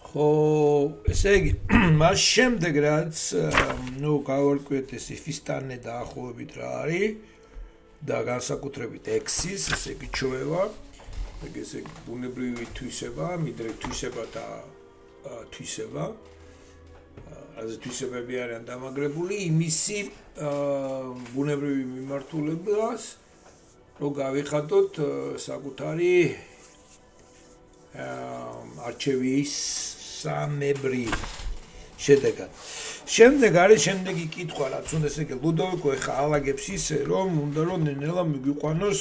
ხო, ესე იგი, მას შემდეგ რაც გავარკვიეთ ეს იფისტანე დაახლოებით რა არის და განსაკუთრებით ექსის, ესე იგი ჩვევა, ესე იგი ბუნებრივი თვისება, მიდრე თვისება და თვისება. ასე თვისებები არიან დამაგრებული იმისი ბუნებრივი მიმართულებას, რომ გავიხადოთ საკუთარი არჩევის სამებრი შედეგად. შემდეგ არის შემდეგი კითხვა, რაც უნდა ესე იგი ლუდოვიკო ეხა ალაგებს ისე, რომ უნდა რომ ნელ-ნელა მიგვიყვანოს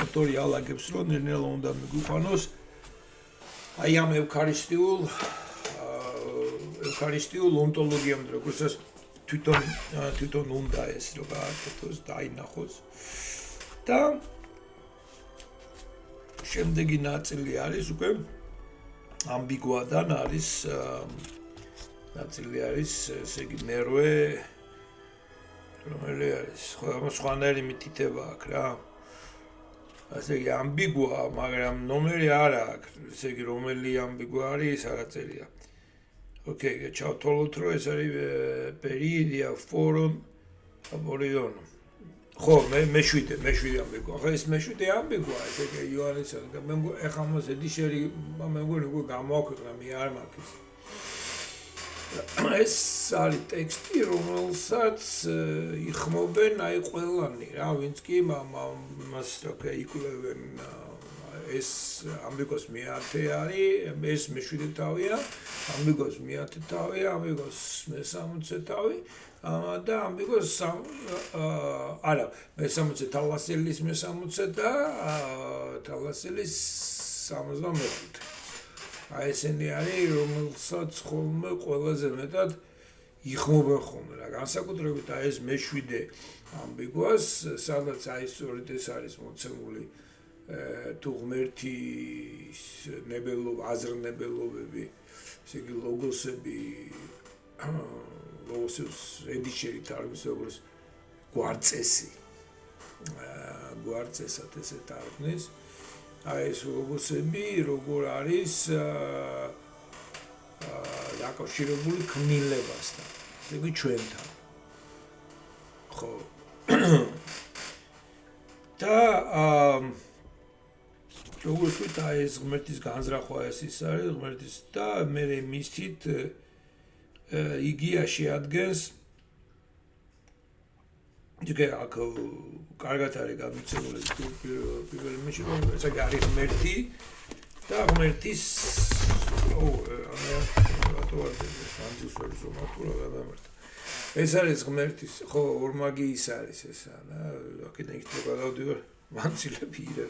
ავტორი ალაგებს, რომ ნელ-ნელა უნდა მიგვიყვანოს აი ამ ევქარისტიულ ონტოლოგიამდე, როგორცაც თვითონ უნდა ეს რომ გააკეთოს და აინახოს. და შემდეგი ნაწილი არის უკვე ამბიგუადან არის ნაწილი არის ესე იგი მერვე რომელი არის სხვანაირი მითითება აქვს რა ასე იგი ამბიგუა მაგრამ ნომერი არ აქვს ესე იგი რომელი ამბიგუა არის არ აწერია ოკეი ჩავთვალოთ რომ ეს არის პერიოდია ფორუმ აბორიონო ხო მეშვიდე ამბიგო ახლა ეს მეშვიდე ამბიგოა ესე იგი იოანეს მე ეხლა მას ედიშერი მე მგონი უკვე გამოაქვეყნა მე არ მაქვს ეს არის ტექსტი რომელსაც იხმობენ აი ყველანი რა ვინც კი მას როქე იკვლევენ ეს ამბიგოს მეათე არის ეს მეშვიდე თავია ამბიგოს მეათე თავია ამბიგოს მე-60 თავი და ამბიგოს არა მე-60 თალასელის მე-60 და თალასელის 75 აი ესენი არის რომელსაც ხოლმე ყველაზე მეტად იხმობენ ხოლმე რა განსაკუთრებით აი ეს მე-7 ამბიგოს სადაც აი სწორედ ეს არის მოცემული თუ ღმერთის აზრნებელობები ესე იგი ლოგოსები ლოგოსებს ედიშერი თარგმნის როგორც გვარწესად ესე თარგმნის აი ეს ლოგოსები როგორ არის დაკავშირებული ქმნილებასთან ესე იგი ჩვენთან ხო და როგორც ვთქვით აი ეს ღმერთის განზრახვა ეს ის არის ღმერთის და მე მისით იგია შეადგენს ჯერ აქ კარგად არის გამიცემული პირველი მეში რომ ეს არის ღმერთი და ღმერთის ეს არის ღმერთის ხო ორმაგი ის არის ესა და აქედან იქნება გადავდივარ მანცილები ირე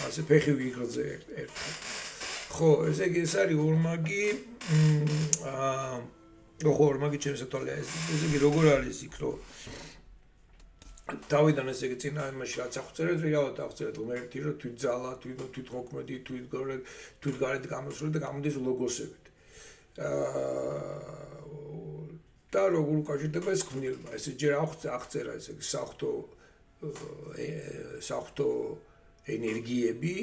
ასე ფეხი ვიგრძე ერთად ხო ესე იგი ეს არის ორმაგი ორმაგი ჩემს თვალია ესე იგი როგორ არის იქ რომ თავიდან ესე იგი წინა იმაში რაც აღწერეთ რეალურად აღწერეთ ღმერთი რომ თვითძალა თვითმოქმედი თვითგარეთ გამოსული და გამოდის ლოგოსებით და როგორ უკავშირდება ეს ქმნილება ესე ჯერ აღწერა ესე იგი საღვთო ენერგიები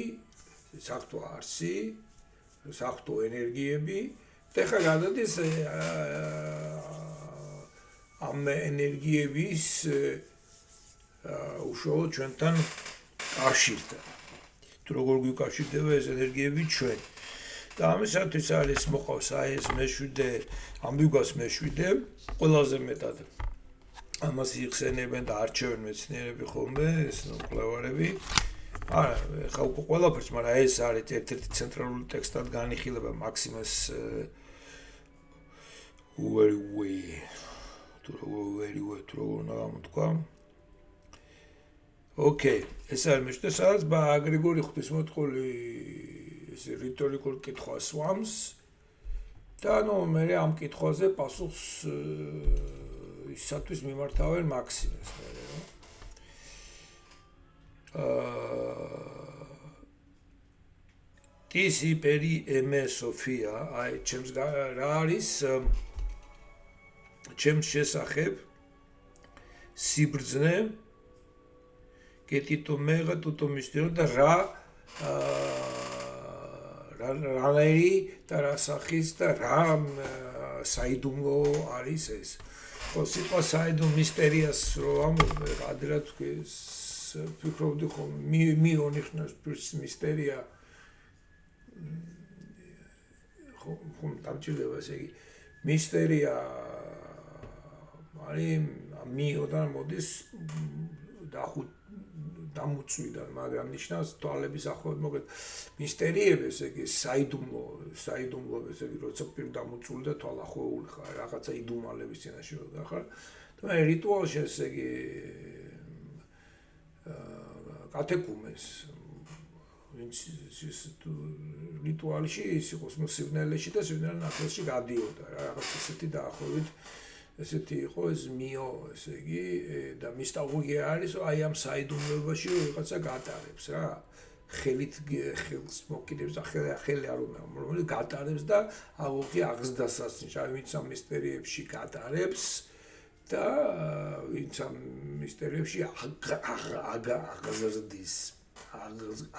საღვთო არსი საღვთო ენერგიები და ხა გადადის ამ ენერგიების უშუალოდ ჩვენთან კავშირთან თუ როგორ გვიკავშირდება ეს ენერგიები ჩვენ და ამისათვის არის მოყავს აი ეს მე-7 ამბიგოს მე-7 ყველაზე მეტად ამას იხსენებენ და არჩევენ მეცნიერები ხოლმე ეს მკვლევარები არა ხა უკვე ყველაფერს მაგრამ ეს არის ერთ-ერთი ცენტრალური ტექსტად განიხილება მაქსიმას თუ როგორ უნდა გამოთქვა ოკეი ეს არის მე-7 სადაც გრიგორი ღვთისმეტყველი ეს რიტორიკულ კითხვას სვამს და ნუ მე ამ კითხვაზე პასუხს ისათვის მიმართავენ მაქსიმეს ტისი პერი ემე სოფია აი ჩემს რა არის ჩემს შესახებ სიბრძნე კეტიტო მეგა თუთო მისტერო და რანაირი და რა სახის და რა საიდუმლო არის ეს. ხო, სიტყვა საიდუმლო მისტერიას რო ამბობ, ადრე თქვი ფიქრობდი ხომ მიონიხნას მისტერია ხომ დამჭირდება ესე იგი მისტერია არის მიოდან მოდის დამუწვიდან, მაგრამ ნიშნავს თვალების ახლოს მოგეთ მისტერიები, ესე იგი საიდუმლო, ესე იგი როცა პირ დამუწული და თვალახოვული ხარ, რაღაცა იდუმალების წინაშე ხარ. და რიტუალში ესე იგი კათეკუმენს ვინც ის რიტუალში ის იყოს სივნელეში და სივნელის ნაკლებში გადიოდა რა რაღაც ისეთი დაახლოებით ესეთი იყო ეს მიო ესე იგი და მისტაგოგია არის აი ამ საიდუმლოებაში რაღაცა გატარებს რა ხელით ხელს მოკიდებს და ხელი არ უნდა რომელიც გატარებს და აღოქი აღზრდასაც ვინც ამ მისტერიებში გატარებს და ვინც ამ მისტერიებში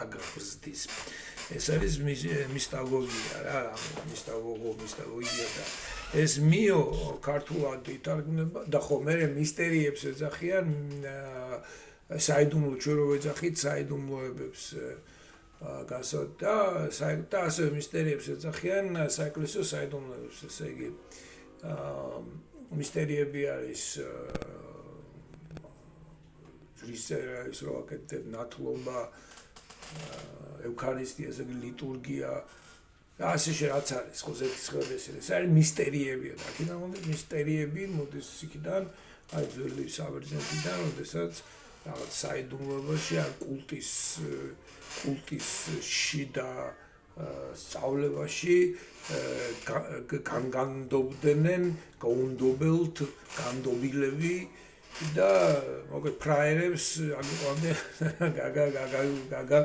აღზრდის ეს არის მისტაგოგია რა მისტაგოგია და ეს მიო ქართულად ითარგმნება და ხო მე მისტერიებს ეძახიან საიდუმლო ჩვენ რო ვეძახით საიდუმლოებებს გასოთ და ასე მისტერიებს ეძახიან საეკლესიო საიდუმლოებს ესე იგი მისტერიები არის ის რო აკეთებ ნათლობა ევქარისტია ესე იგი ლიტურგია ასე რაც არის ხო ზეთისხლების ეს არის მისტერიებია და აქედან მოდის მისტერიები მოდის იქიდან აი ძველი საბერძნეთიდან როდესაც რაღაც საიდუმლოებაში არ კულტის შიდა სწავლებაში განგანდობდნენ გაუნდობელთ განდობილები და მოგეთ ფრაერებს გაგა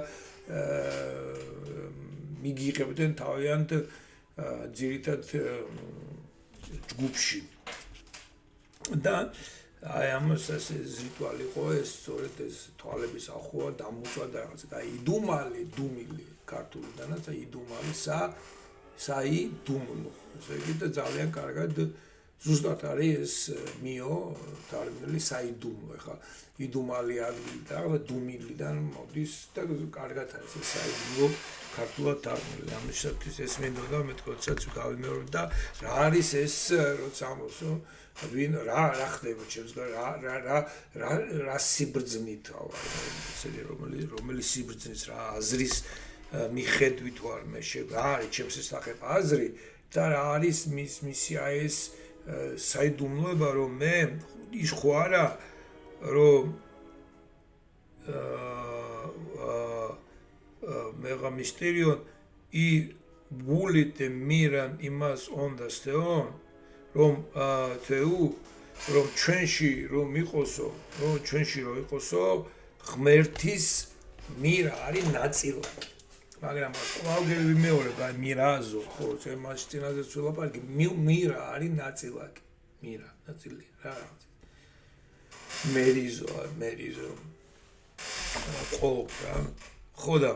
მიგიღებდნენ თავიანთ ძირითად ჯგუფში და აი ამას ეს რიტუალი იყო ეს სწორედ ეს თვალების ახვა დამუწვა და რაღაცა და იდუმალი დუმილი ქართულიდანაც იდუმალი საიდუმლო ესე იგი და ძალიან კარგად ზუსტად არის ეს მიო თარგმნილი საიდუმლო ხა იდუმალი ადგილი და დუმილიდან მოდის და კარგად არის ეს საიდუმლო ქართულად თარგმნილი ამისათვის ეს მინდოდა მე თქოსაც გავიმეორებ და რა არის ეს როცა ამბობს ვინ რა ხდება ჩემს რა სიბრძნით ესე რომელი სიბრძნის რა აზრის მიხედვით ვარ მე რა არის ჩემს შესახებ აზრი და რა არის მისი ეს საიდუმლოება რომ მე ის ხო არა რომ mega mysterion I bulite miran imas ondas theon rom theu rom ჩვენში რომ იყოსო ღმერთის მირა არის ნაწილაკი მაგრამ ყოველგვარი ვიმეორებ აი მირაზო ხო თემას წინაზე ცვლაპარკი მირა არის ნაწილაკი მირა ნაწილი რა მერიზო ყოლ რა ხო და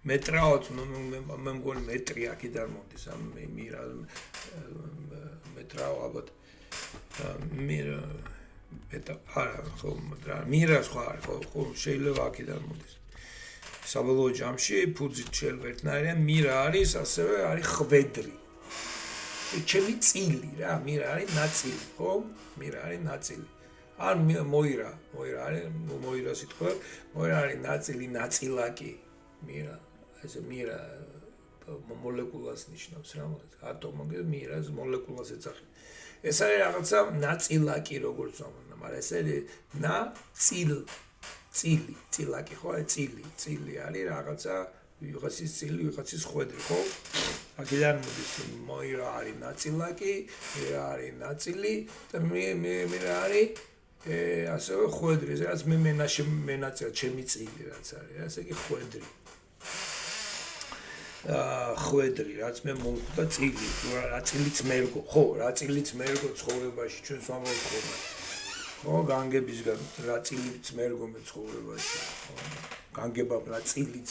მეტრაოთ მე მგონი მეტრი აქედან მოდის ამ მირა მეტრაო ალბათ მირა არა ხო მირა სხვა ხო შეიძლება აქედან მოდის საბოლოო ჯამში ფუძით შელვერთნარიან მირა არის ასევე არის ხვედრი ჩემი წილი რა მირა არის ნაწილი ხო მირა არის ნაწილი ან მოირა არის მოირა სიტყვა მოირა არის ნაწილაკი მირა ესე მირა მოლეკულას ნიშნავს რა ატომი მირას მოლეკულას ეძახი ეს არის რაღაცა ნაწილაკი როგორც ამონა მაგრამ ეს არის წილაკი ხო არის წილი არის რაღაცა ვიღაცის წილი ვიღაცის ხვედრი ხო აქედან მოდის მოირა არის ნაწილაკი მირა არის ნაწილი და მირა არის ასევე ხვედრი რაც მე მენაწილ ჩემი წილი რაც არის ასე იგი ხვედრი რაც მე მომხვდა წილი რა წილიც მერგო ხო რა წილიც მერგო ცხოვრებაში ჩვენს ვამბობთ ხოლმე ხო განგებისგან რა წილიც მერგო მე ცხოვრებაში ხო განგება ნაწილიც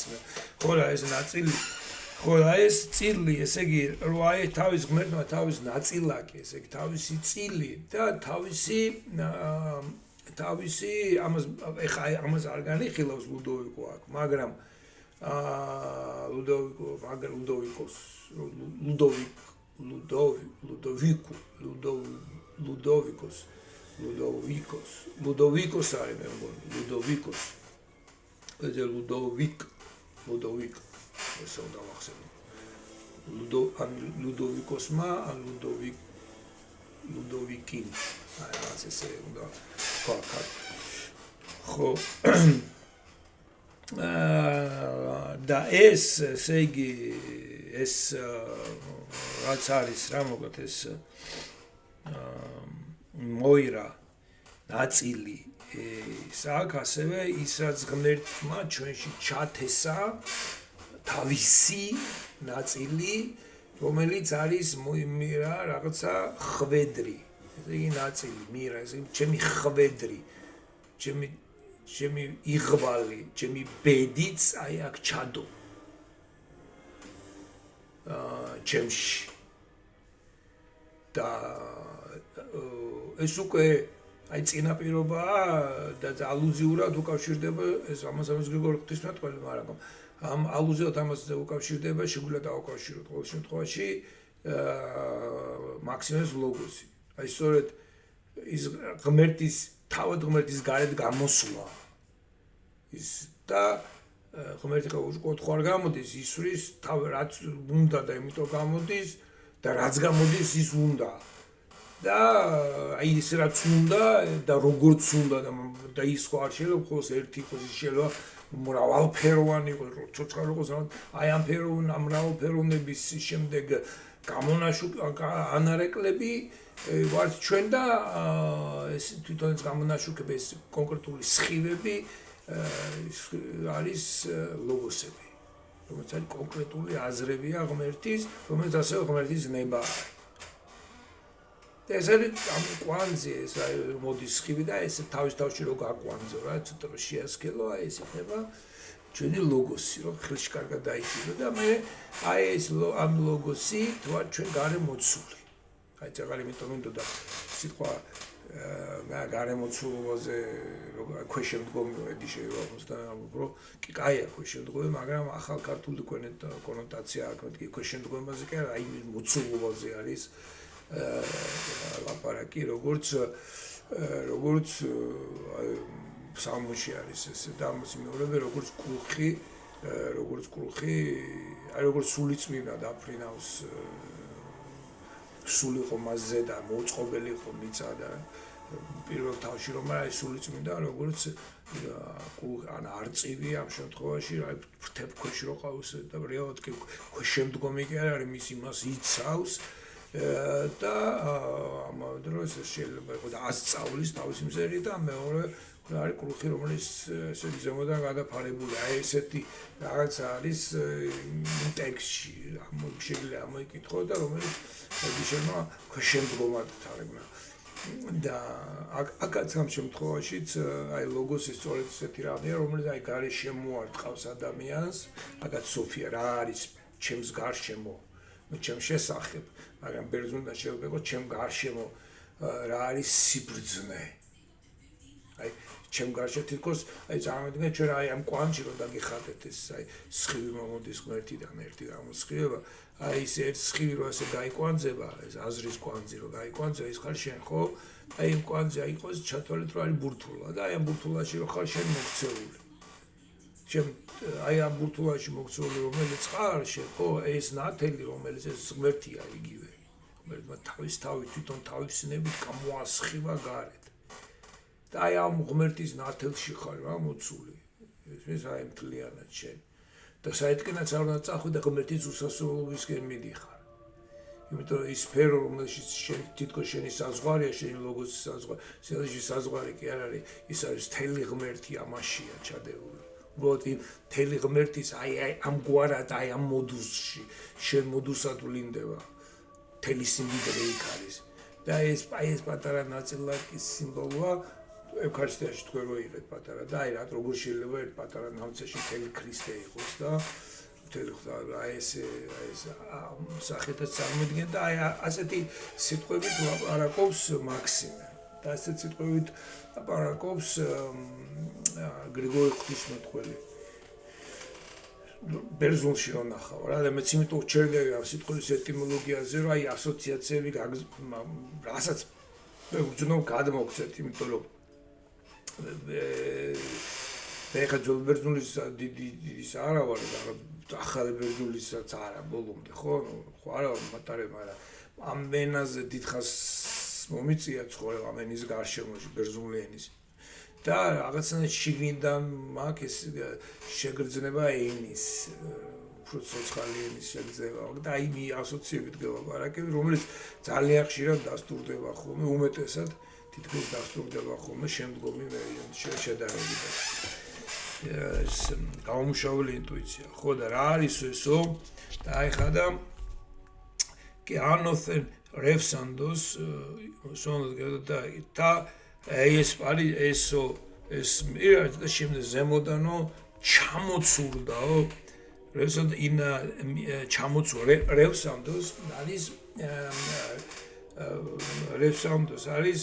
ხო რა ეს ნაწილი ხო რა ეს წილი ესე იგი რო აი თავის ღმერთმა თავის ნაწილაკი ესე იგი თავისი წილი და თავისი ამას ეხა ამას არ განიხილავს ლუდოვიკო აქ მაგრამ ლუდოვიკოს არის მე მგონი ლუდოვიკოს ეს ლუდოვიკ ესე უნდა ვახსენო ლუდოვიკოსმა ან ლუდოვიკინ აი რაც ესე უნდა ვქვა ხო და ეს ესე იგი ეს რაც არის რა მოგოთ ეს მოირა ნაწილი საკ ასევე ის რაც ღმერთმა ჩვენში ჩათესა თავისი ნაწილი რომელიც არის მოიმირა რაღაცა ხვედრი ესე იგი ნაწილი მირა ესე ჩემი ხვედრი ჩემი იღვალი ჩემი ბედიც აი აქ ჩადო ჩემში და ეს უკვე აი წინაპირობაა და ალუზიურად უკავშირდება ეს ამას გრიგორი ღვთისმეტყველი მაგრამ ამ ალუზიოდ ამას უკავშირდება შეგვიძლია დავუკავშიროთ ყოველ შემთხვევაში მაქსიმეს ლოგოსი აი სწორედ ის ღმერთის თავად ღმერთის გარეთ გამოსვლა ის და ღმერთი ხო არ გამოდის ისვრის თავ რაც უნდა და იმიტომ გამოდის და რაც გამოდის ის უნდა და აი ის რაც უნდა და როგორც უნდა და ის ხო არ შეიძლება ხოლოს ერთი იყოს ის შეიძლება მრავალფეროვანი იყოს ცოცხალი იყოს აი ამ მრავალფეროვნების შემდეგ ანარეკლები ვართ ჩვენ და ეს თვითონ ეს გამონაშუქების კონკრეტული სხივები არის ლოგოსები რომელიც არის კონკრეტული აზრებია ღმერთის რომელიც ასევე ღმერთის ნება და ეს არის ამ კვანძი ეს მოდის სხივი და ეს თავის თავში რო გაკვანძო რა ცოტა რო შეასქელო აი ეს იქნება ჩვენი ლოგოსი რო ხელში კარგად დაიჭირო და მე აი ეს ამ ლოგოსი თქვა ჩვენ გარემოცული აი წაღარი იმიტომ მინდოდა სიტყვა გარემოცულობაზე ქვეშემდგომი ედი შეიძლება და უფრო კი კაია ქვეშემდგომი მაგრამ ახალ ქართული კონოტაცია აქვს კი ქვეშემდგომაზე კი არა აი მოცულობაზე არის ლაპარაკი როგორც სამოში არის ესე და ამის მეორები როგორც კრუხი აი როგორც სულიწმინდა დაფრინავს სული ხო მასზე და მოწყობელი ხო მიწა და პირველ თავში რომ აი სულიწმინდა როგორც ან არწივი ამ შემთხვევაში აი ფრთებქვეშ რო ყავს და რეალურად კი ქვეშემდგომი კი არ არის მის იმას იცავს და ამავე დროს შეიძლება იყოს ასწავლის თავის მზერი და მეორე არის კრუხი რომელიც ესე ზემოდან გადაფარებული აი ესეთი რაღაცა არის ტექსტში შეიძლება ამოიკითხო და რომელიც შეიძლება ქვეშემდგომად თარგმნა და აქაც ამ შემთხვევაშიც აი ლოგოსი სწორედ ესეთი რამეა რომელიც აი გარშემო არ ყავს ადამიანს აქაც სოფია რა არის ჩემს გარშემო ჩემ შესახებ მაგრამ ბერძნულად შეიძლება იყოს ჩემ გარშემო რა არის სიბრძნე აი ჩემ გარშემო თითქოს აი წარმოვიდგინეთ ჩვენ აი ამ კვანტში რომ დაგიხატეთ ეს აი სხივი მოდის ღმერთიდან ერთი გამოსხივება აი ეს ერთ სხივი რო ასე გაიკვანძება ეს აზრის კვანძი რო გაიკვანძება ის ხარ შენ ხო აი ამ კვანძი აი იყოს ჩათვალეთ რომ არის ბურთულა და აი ამ ბურთულაში რო ხარ შენ მოქცეული შენ აი ამ ბურთულაში მოქცეული რომელიც ხარ შენ ხო ეს ნათელი რომელიც ეს ღმერთია იგივე ღმერთმა თავი თვითონ თავისნებით გამოასხივა გარეთ და აი ამ ღმერთის ნათელში ხარ რა მოცული ეს აი მთლიანად შენ და საერთკენაც არ უნდა წახვი და ღმერთის უსასრულობისკენ მიდიხარ იმიტომ ის სფერო რომელშიც შენ თითქოს შენი საზღვარია შენი ლოგოსის საზღვარი შეიძლება საზღვარი კი არ არის ის არის თელი ღმერთი ამაშია ჩადებული უბრალოდ თელი ღმერთის აი ამგვარად აი ამ მოდუსში შენ მოდუსად ვლინდება თელი სიმდიდრე იქ არის და ეს პატარა ნაწილაკის სიმბოლოა ევქარისტიაში თქვენ რო იყეთ პატარა და აი რა როგორ შეიძლება ერთ პატარა ნამცეში მთელი ქრისტე იყოს და მთელი აი ეს სახეთაც წარმოიდგენ და აი ასეთი სიტყვებით ლაპარაკობს მაქსიმე და ასეთ სიტყვებით ლაპარაკობს გრიგორი ღვთისმეტყველი ბერძნულში რომ ნახავ რა და მეც იმიტომ ვჩერდები ამ სიტყვის ეტიმოლოგიაზე რომ აი ასოციაციები რასაც ვეუბნებ გადმოგცეთ იმიტომ რომ ეხლა ძველ ბერძნულის დიდი არა ვარ და ახალი ბერძნულისაც არა ბოლომდე ხო არა მატარე მაგრამ ამ ენაზე დიდხანს მომიწია ცხოვრება ამ ენის გარშემოში ბერძნული ენის და რაღაცნაირად შიგნიდან მაქვს ეს შეგრძნება ენის უფრო ცოცხალი ენის შეგრძნება და აი მე ასოციებით გელაპარაკები რომელიც ძალიან ხშირად დასტურდება ხოლმე უმეტესად თითქოს დასტურდება ხოლმე შემდგომი შედარებიდან ეს გაუმშოველი ინტუიცია ხო და რა არის ესო და აი ხადა კი ანოთენ რევსანდოს და ეს არის ესო ეს მირა და შემდეგ ზემოდანო ჩამოცურდაო რევსანდ ინა ჩამოცურე რევსანდოს არის რევსანდოს არის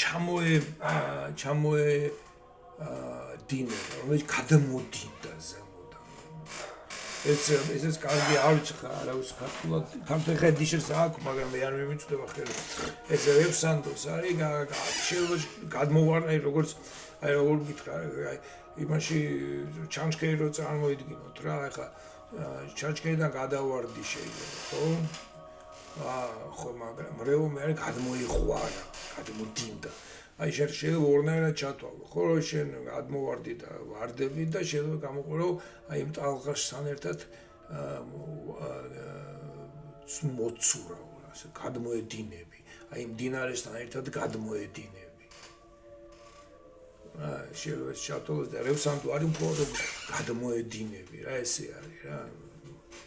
ჩამოე დინე რომელიც გადმოდინდა ზემოდან ეს კარგი არ ვიცი ხა არავის ქართულად ქართულ ხედიშერს აქვს მაგრამ მე არ მიმიწვდება ხელი ეს რევსანდოს არის გადმოვარდა როგორც აი როგორ გითხრა აი იმაში ჩანჩქერი რო წარმოიდგინოთ რა ეხა ჩანჩქერიდან გადავარდი შეიძლება ხო ხო მაგრამ რეო მე არის გადმოიხვარა გადმოდინდა აი შეიძლება ორნაირად ჩათვალო ხო რომ შენ გადმოვარდი და ვარდები და შეიძლება გამოყურო აი იმ ტალღაშთან ერთად მოცურავ ასე გადმოედინები აი იმ დინარესთან ერთად გადმოედინები შეიძლება ჩათვალოს და რევსანდო არის უფრო გადმოედინები რა ესე არის რა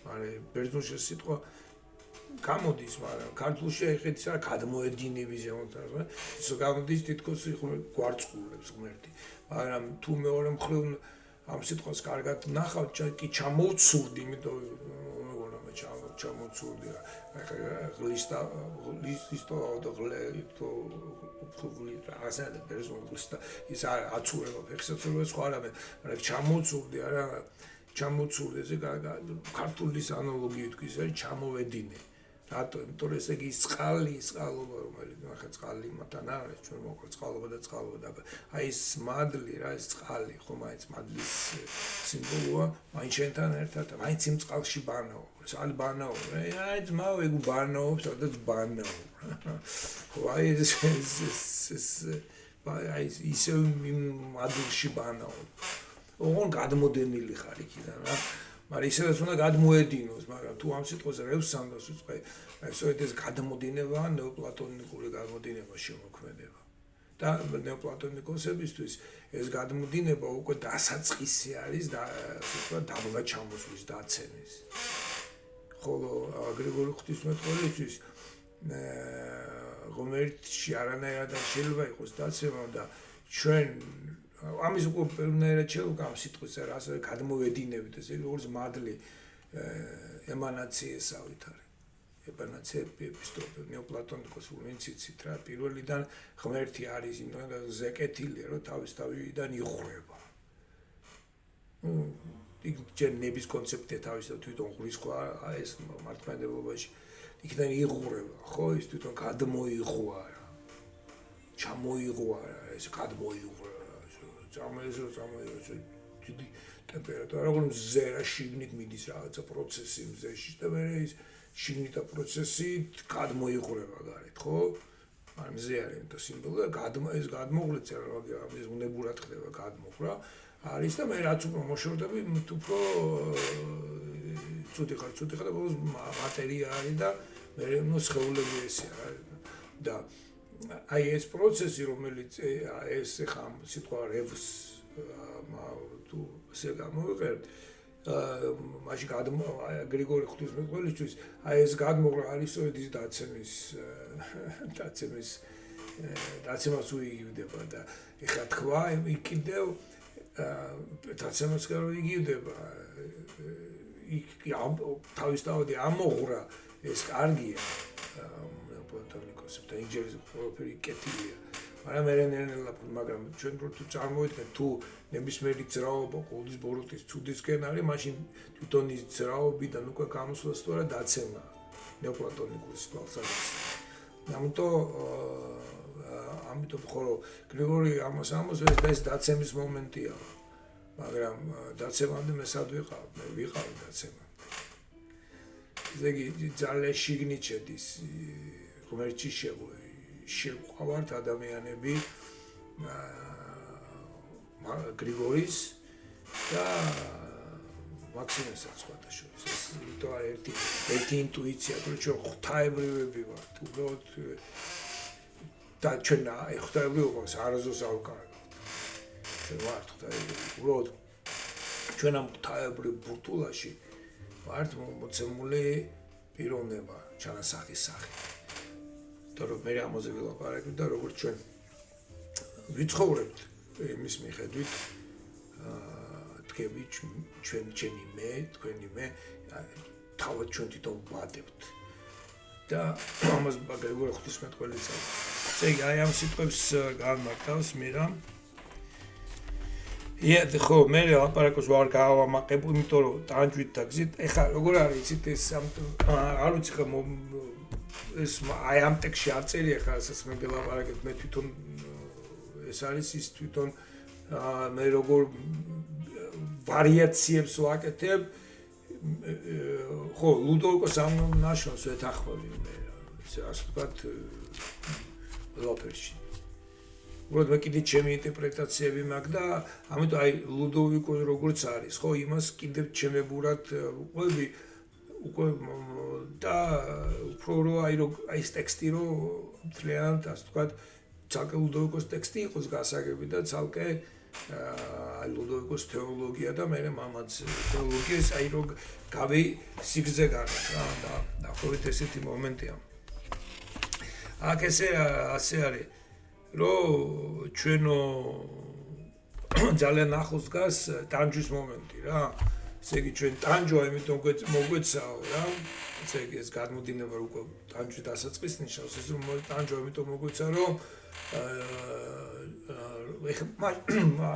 მაგრამ ბერძნულში სიტყვა გამოდის, მაგრამ ქართულში ეხეთ ის არა გადმოედინები ზემოდან, ის გამოდის თითქოს გვარწყულებს ღმერთი. მაგრამ თუ მეორე მხრივ ამ სიტყვას კარგად ნახავთ, კი ჩამოვცურდი, იმიტომ მეგონა მე ჩამოვცურდი. ღლისტა და ღლეტო უფლული რაღაცა ბერძნულში ის აცურება, ფეხსაცურება სხვა არა, მაგრამ ჩამოვცურდი, არა ჩამოვცურდი, ესე ქართულის ანალოგიით თქვი, ეს არის ჩამოვედინე. რატო? იმიტომ რომ ესე იგი წყალობა რომელიც ახლა წყალი მათთან არის ჩვენ მოყვა წყალობა და აი ეს მადლი რა ეს წყალი ხო მაინც მადლის სიმბოლოა მაინც შენთან ერთად მაინც იმ წყალში ბანაო წყალი ბანაო აი ძმაო ეგ ბანაო სადაც ბანაო ხო აი ეს აი ისე იმ მადლში ბანაო ოღონ გადმოდენილი ხარ იქიდან რა მაგრამ ისედაც უნდა გადმოედინოს, მაგრამ თუ ამ სიტყვაზე რევსანდოს უწყე, ესე ეს გადმოდინება ნეოპლატონიკური გადმოდინება შემოქმედება. და ნეოპლატონიკოსებისთვის ეს გადმოდინება უკვე დასაწყისი არის და ასე დაბლა ჩამოსვლის დაცემის. ხოლო გრიგორი ღვთისმეტყველისთვის ღმერთში არანაირად შეიძლება იყოს დაცემა და ჩვენ ამის უკვე პევნერად შეიძლება ამ სიტყვის ასე გადმოვედინებით ესე როგორც მადლი ემანაციესავით არის ემანაცია ეპისტოპე ნეოპლატონიკოს უნიციცით რა პირველიდან ღმერთი არის იმდენ ზეკეთილია რომ თავისთავიდან იღვრება იქ ჯერნების კონცეფტია თავისთავად თვითონ ღრის ხო ეს მართლმადიდებლობაში იქიდან იღვრება ხო ის თვითონ გადმოიღვარა ჩამოიღვარა ეს გადმოიღვარა წამოიძრო დიდი ტემპერატურა როგორ მზერა შიგნით მიდის რაღაცა პროცესი მზეში და მე ის შიგნითა პროცესი გადმოიღვრება გარეთ ხო მაგრამ მზე არის და სიმბოლო და ეს გადმოღლეც ეს უნებურად ხდება გადმოღრა არის და მე რაც უფრო მოშორდები უფრო ცუდი ხარ და ბოლოს მატერია არის და მე ნუ სხეულები ესე არის და აი ეს პროცესი რომელიც ეს ხა სიტყვა რევს თუ ესე გამოვიყევ მაშინ გრიგორი ღვთისმეტყველისთვის აი ეს გადმოღრა არის სწორედ ის დაცემის დაცემას უიგივდება და ეხლა თქვა იქ დაცემას გარო იგივდება იქ თავისთავად ამოღრა ეს კარგია პლატონიკოსებთან იჯერის ყველაფერი კეთილია მაგრამ მაგრამ ჩვენ თუ წარმოვიდგენთ თუ ნებისმიერი ძრაობა ყოვლის ბოროტის ცუდისკენ არის მაშინ თვითონ ის ძრაობიდან უკვე გამოსვლა სწორად დაცემაა ნეოპლატონიკური ამიტომ ამიტომ ხოლო გრიგორი ამას ეს დაცემის მომენტია მაგრამ დაცემამდე მე სად ვიყავი დაცემამდე ესე იგი ძალიან შიგნით შედის ღმერთი შეყვართ ადამიანები გრიგორის და მაქსიმესაც სხვადასხვა ეს იმიტომ ერთი ინტუიცია თუ ჩვენ ღვთაებრივები ვართ უბრალოდ და ჩვენ ღვთაებრივობას არასდროს არ ვკარგავთ ჩვენ ვართ ღვთაებრივი უბრალოდ ჩვენ ამ ღვთაებრივ ბურთულაში ვართ მოცემული პიროვნება ჩანასახის სახით და რომ მე ამაზე ვილაპარაკებ და როგორც ჩვენ ვიცხოვრებთ იმის მიხედვით თქვენი ჩვენი მე თქვენი მე თავად ჩვენ თვითონ ვადებთ და ამას გრიგორი ღვთისმეტყველიც ესე იგი აი ამ სიტყვებს განმარტავს მირამ ხო მე ლაპარაკობს ვარ გავამაყებ იმიტომ რომ ტანჯვით და გზით ეხლა როგორ არის იცით ეს არ ვიცი ხა ეს აი ამ ტექსში არ წერია ხა ასაც მე ვილაპარაკებ მე თვითონ ეს არის ის თვითონ მე როგორ ვარიაციებს ვაკეთებ ხო ლუდოვიკოს ამ ნაშრომს ვეთანხმები მე ესე ასე ვთქვათ ყველაფერში უბრალოდ მე კიდე ჩემი ინტერპრეტაციები მაქვს და ამიტომ აი ლუდოვიკო როგორც არის ხო იმას კიდევ ჩემებურად ვყვები უკვე და უფრო რომ აი ეს ტექსტი რომ მთლიანად ასე ვთქვათ ცალკე ლუდოვიკოს ტექსტი იყოს გასაგები და ცალკე აი ლუდოვიკოს თეოლოგია და მე მამაც თეოლოგიის აი რომ გავი სიგრძე გარეთ რა და დაახლოებით ესეთი მომენტია აქ ასე არის რომ ჩვენო ძალიან ახლოს დგას ტანჯვის მომენტი რა ესე იგი ჩვენ ტანჯვა იმიტომ მოგვეცაო რა ესე იგი ეს გადმოდინება უკვე ტანჯვის დასაწყის ნიშნავს ეს რომ ტანჯვა იმიტომ მოგვეცა რომ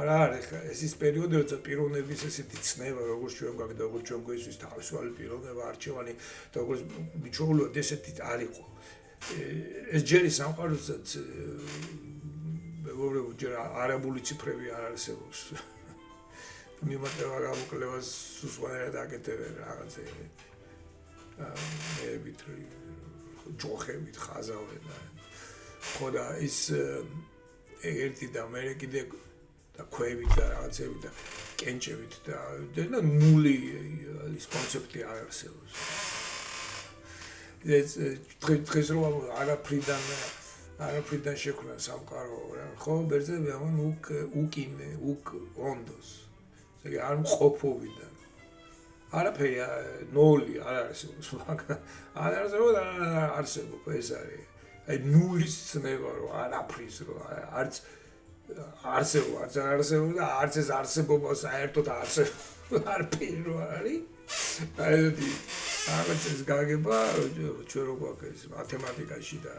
რა არის ეს ის პერიოდი როცა პიროვნების ესეთი ცნება როგორც ჩვენ გვაქვს და როგორც ჩვენ გვესვის თავისუფალი პიროვნება არჩევანი და როგორც მიჩვეულოდ ესეთი არ იყო ეს ჯერი სამყაროსაც მეგობრებო ჯერ არაბული ციფრები არ არსებობს მიმატება გამოკლებას სუსვანერად აკეთებენ რაღაცები მეებით ჯოხებით ხაზავენ ხო და ის ერთი და მე კიდე და ქვევით და რაღაცებით და კენჭებით და ნული ის კონცეფტი არ არსებობს ეს დღეს რომ არაფრიდან შექმნა სამყარო რა ხო ბერძნები ამან უკ ონდოს ესე იგი არ მყოფობიდან არაფერი ნული არ არსებობს მაგრამ არ არსებობს ეს არის აი ნულის ცნება რომ არაფრის რომ არც არსებობს და არც ეს არსებობა საერთოდ არაფერი რო არის აი ეს გაგება ჩვენ რო გვაქვს ეს მათემატიკაში და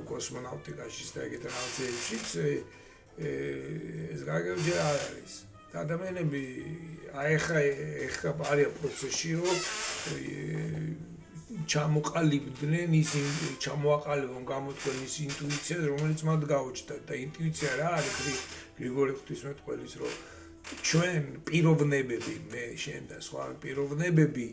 კოსმონავტიკაში და ეგეთ რაღაცებშიც ეს გაგება ჯერ არ არის და ადამიანები აი ხა არის პროცესში რომ ჩამოყალიბდნენ ის ჩამოაყალიბონ გამოთქვენ ის ინტუიცია რომელიც მათ გაუჩნდა და ინტუიცია რა არის გრიგორი ღვთისმეტყველის რომ ჩვენ პიროვნებები მე შენ და სხვა პიროვნებები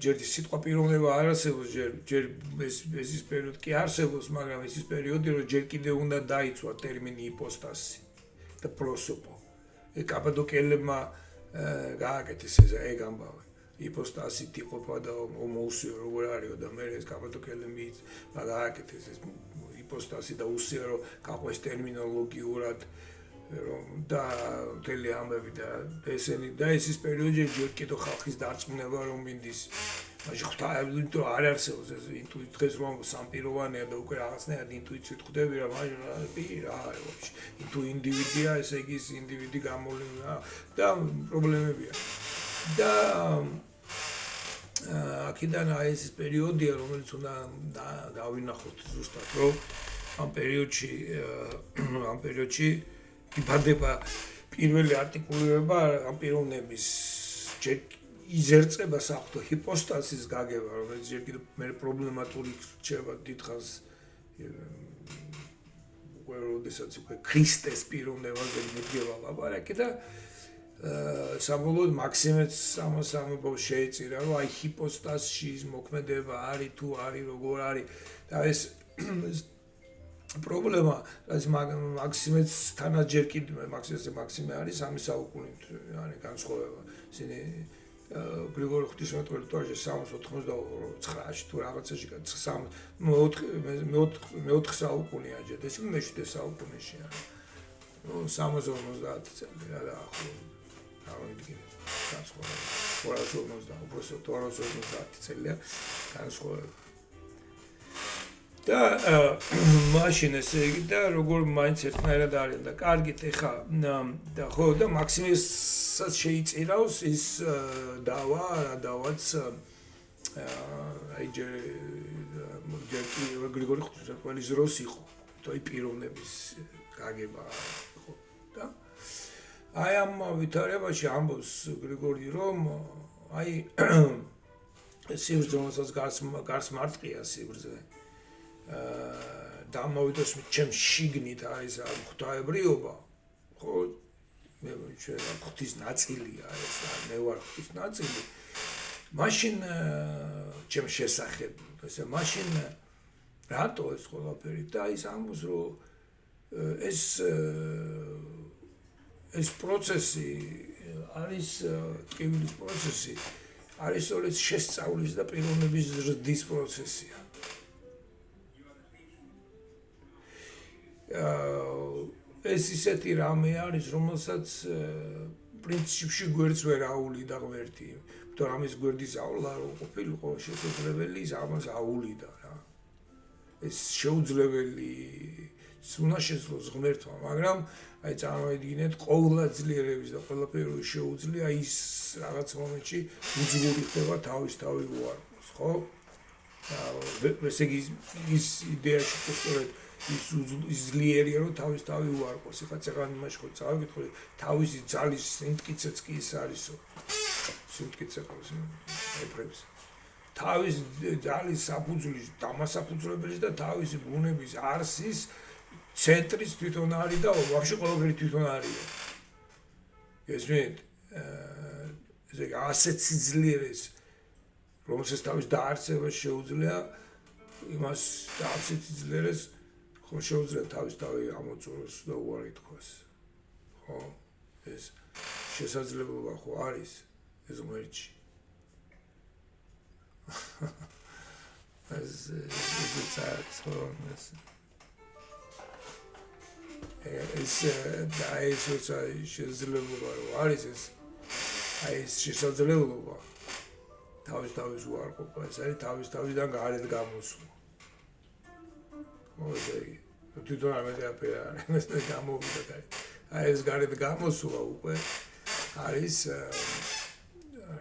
ჯერ სიტყვა პიროვნება არ არსებობს ჯერ ეს ის პერიოდი კი არსებობს მაგრამ ეს ის პერიოდი რომ ჯერ კიდევ უნდა დაიცვა ტერმინი იპოსტასი და პროსოპო კაპადოკიელებმა გააკეთეს ეგ ამბავი იპოსტასით იყოფა და მოუსიო როგორ არისო და მე ეს კაპადოკიელები გააკეთეს ეს იპოსტასი და უსიო რომ გაყვეს ტერმინოლოგიურად რომ და მთელი ამბები და ესენი და ეს ის პერიოდი ჯერ კიდევ ხალხის დარწმუნება რომ მინდის მაშინ ღვთაები თუ არ არსებობს ეს ინტუიცია დღეს რომ სამპიროვანია და უკვე რაღაცნაირად ინტუიციით ხვდები რა მაშინ რა არის ვაფშე თუ ინდივიდია ესე იგი ის ინდივიდი გამოვლენა და პრობლემებია და აქედან აი ეს პერიოდია რომელიც უნდა დავინახოთ ზუსტად რომ ამ პერიოდში იფარდება პირველი არტიკულირება ამ პიროვნების ჯერ იზერწება საერთო ჰიპოსტაზის გაგება, რომელიც ჯერ კიდევ მე პრობლემატური რჩება დიდხანს როდესაც უკვე ქრისტეს პიროვნებაზე მიდგება ლაპარაკი და საბოლოოდ მაქსიმეც ამას ამბობს შეეწირა, რომ აი ჰიპოსტაზში მოქმედება არის თუ არის როგორ არის და ეს პრობლემა რაც მაქსიმეც თანაც ჯერ კიდევ მაქსიმე არის 3 საუკუნით არის განსხვავება. ისინი გრიგორი ღვთისმეტყველი თვაში 389-ში თუ რაღაცაში მე-4 საუკუნეა ჯერ ეს მე-7 საუკუნეში არის. ნუ 350 წელი რა დაახლოებით. ავიდგინე განსხვავება. 250 უბრალოდ 250 წელია განსხვავება. და მაშინ ესე იგი და როგორ მაინც ერთნაირად არის და კარგით ეხა და ხო და მაქსიმესაც შეიწირავს ის დავა რა დავაც აი ჯერ გრიგორი ღვთისმეტყველის დროს იყო თოი პიროვნების გაგება ხო და აი ამ ვითარებაში ამბობს გრიგორი რომ აი სიბრძნესაც გარს მარტყია სიბრძნე და მოვიდოს ჩემ შიგნით არის ღვთაებრიობა ხო მე შეიძლება ღვთის ნაწილია ეს და მე ვარ ღვთის ნაწილი მაშინ ჩემ შესახებ ესე მაშინ რატო ეს ყველაფერი და ის ამბობს რომ ეს პროცესი არის ტკივილის პროცესი არის სწორედ შესწავლის და პიროვნების ზრდის პროცესია ეს ისეთი რამე არის, რომელსაც პრინციპში გვერდს ვერ აულიდა ღმერთი. თუ რამის გვერდის ავლა რო ყოფილიყო შესაძლებელი, ამას აულიდა რა. ეს შეუძლებელი უნდა შეძლოს ღმერთმა, მაგრამ აი წარმოიდგინეთ ყოვლა ძლიერების და ყველაფერი შეუძლია ის რაღაც მომენტში უძლური ხდება თავისთავად უარყოს, ხო? ესე იგი ის იდეაში სწორედ ის ძლიერია რომ თავისთავად უარყოს. ეხლა წეგანი იმაში ხო წავიკითხო თავისი ძალის სიმტკიცეც კი ის არისო. სიმტკიცე ყავს ეფრემს. თავის ძალის საფუძვლის დამასაფუძვლებელი და თავისი ბუნების არსის ცენტრის თვითონ არის და ვაფშე ყველაფერი თვითონ არისო. ესმით ესე იგი ასეთ სიძლიერეს რომელსაც თავის დაარსება შეუძლია იმას და ასეთ სიძლიერეს ხო შეუძლია თავისთავად ამოწუროს და უარი თქვას. ხო ეს შესაძლებლობა ხო არის ეს ღმერთში. ეს შესაძლებლობა რო არის ეს აი ეს შესაძლებლობა თავისთავად უარყოფა ეს არის თავისთავადან გარეთ გამოსვლა. მოიძები თვითონ ამედაფერი არის ეს გამოვიდა და აი ეს გარეთ გამოსვლა უკვე არის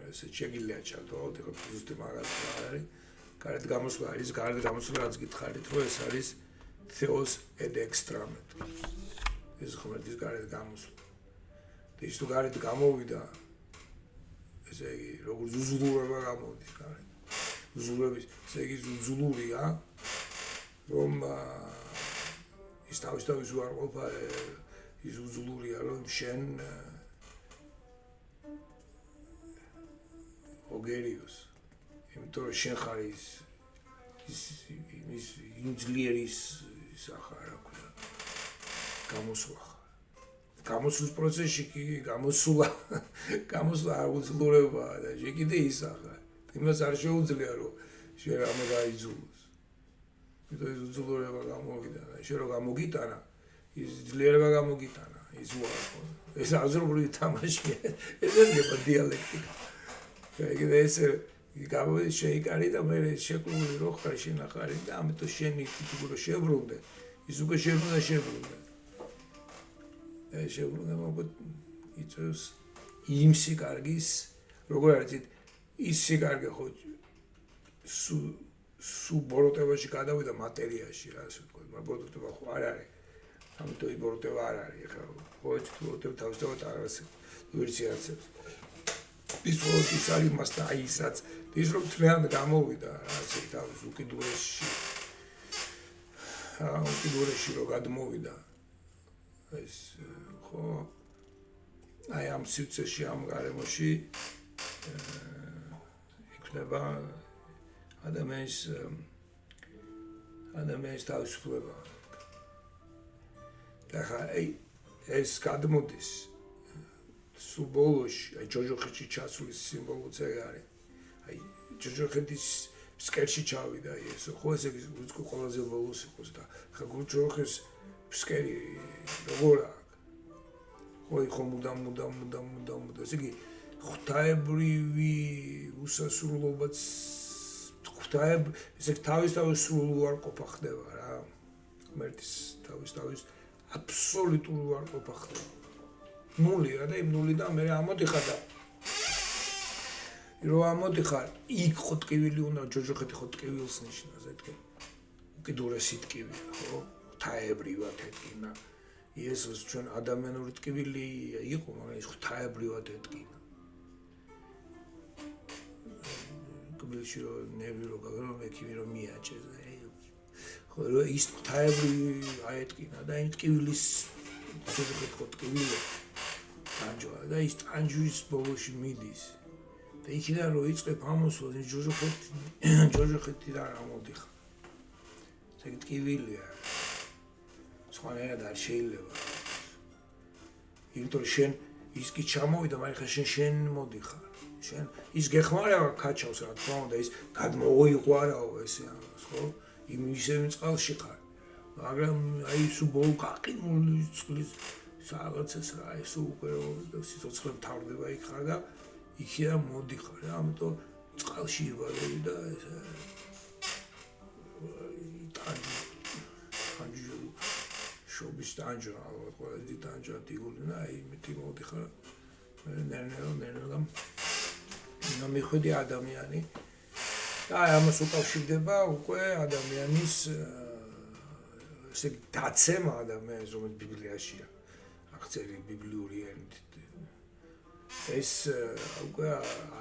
ესე შეგიძლია ჩათვალოთ ეხლა ზუსტი მაგალითი არის გარეთ გამოსვლა არის გარეთ გამოსვლა რაც გითხარით რომ ეს არის θεός et extramet ეს ღმერთის გარეთ გამოსვლა და ის თუ გარეთ გამოვიდა ესე იგი როგორ ზუზულურება გამოდის გარეთ ზუზულურების ესე იგი ზუზულურია რომ ის თავისთავად უარყოფა ის უზულურია რომ შენ ოგერიოს იმიტომ რომ შენ ხარ ის ინძლიერის სახა რა ქვია გამოსვლის პროცესში კი გამოსვლა უძლურებაა და შეკიდე ისახა იმას არ შეუძლია რომ შენ რამე გაიძულოს იმიტომ ეს უძლურება გამოვიდა და შენ რო გამოგიტანა ის ძლიერება გამოგიტანა ის უარყო ეს აზრობრივი თამაშია ეს ეგება დიალექტიკა ეგ გამოვიდი შეიკარი და მე შეკლული რო ხარ შენახარი და ამიტომ შენი თვითონ რო შებრუნდე ის უკვე შებრუნდა შებრუნდა მოგ იწევს იმ სიკარგის როგორ არის ის სიკარგე ხო სუ ბოროტებაში გადავიდა მატერიაში რა ასე ვთქვათ მაგრამ ბოროტება ხო არ არის ამიტომ ის ბოროტება არ არის ხა ხო ბოროტება თავისთავად არ არის ვერცი არცებს ის ბოროტის არის მასთან აი ისაც ის რომ თლიანად გამოვიდა რა ასე თავის უკიდურესში რომ გადმოვიდა ეს ხო აი ამ სივრცეში ამ გარემოში იქნება ადამიანის თავისუფლება და ხა ეს გადმოდის სულ ბოლოში აი ჯოჯოხეთში ჩასulis სიმბოლოც ეგ არის აი ჯოჯოხეთის ფსკერში ჩავიდა ეს ხო ესე ის ყველაზე ბოლოს იყოს და ხა ჯოჯოხეს ფსკერი როგორ აქვს ხო მუდამ ესე იგი ღვთაებრივი უსასრულობაც ესე თავის სრულ უარყოფა ხდება რა ღმერთის თავის აბსოლუტური უარყოფა ხდება ნულია და იმ ნულიდან მე ამოდიხარ და რომ ამოდიხარ იქ ხო ტკივილი უნდა ჯოჯოხეთი ხო ტკივილს ნიშნავს ეთქე უკიდურესი ტკივილი ხო ღვთაებრივად ეთქინა იესოს ჩვენ ადამიანური ტკივილი იყო მაგრამ ის ღვთაებრივად ეთქინა კბილში რომ ნერვი რო გაგრო მექიმი რომ მიაჭეს ხო რომ ის ღვთაებრივი აეთქინა და იმ ტკივილის ჯოჯოხეთი ხო ტკივილი ტანჯვა და ის ტანჯვის ბოლოში მიდის და იქიდან რომ იწყებ ამოსვლა ის ჯოჯოხეთიდან ამოდიხარ ეს ტკივილია სხვანაირად არ შეიძლება იმიტომ შენ ის კი ჩამოვიდა მაგრამ შენ მოდიხარ შენ ის გეხმარება კაჩავს რა თქმა უნდა ის გადმოიყვარაო ესე ამას ხო იმ ისევ წყალში ხარ მაგრამ აი სუბოლ გაყინული წყლის საღაცეს რა ეს უკვე სიცოცხლე მთავრდება იქ ხარ და იქიდან მოდიხარ რა ამიტომ წყალში იბადები და ესე ტანჯი შობის ტანჯვა ალბათ ყველაზე დიდი ტანჯვა დგული და აი მითი მოდიხარ ნერნელა მიხვედი ადამიანი და აი ამას უკავშირდება უკვე ადამიანის ესე დაცემა ადამიანის რომელიც ბიბლიაშია აღწერილი ბიბლიური ენით ეს უკვე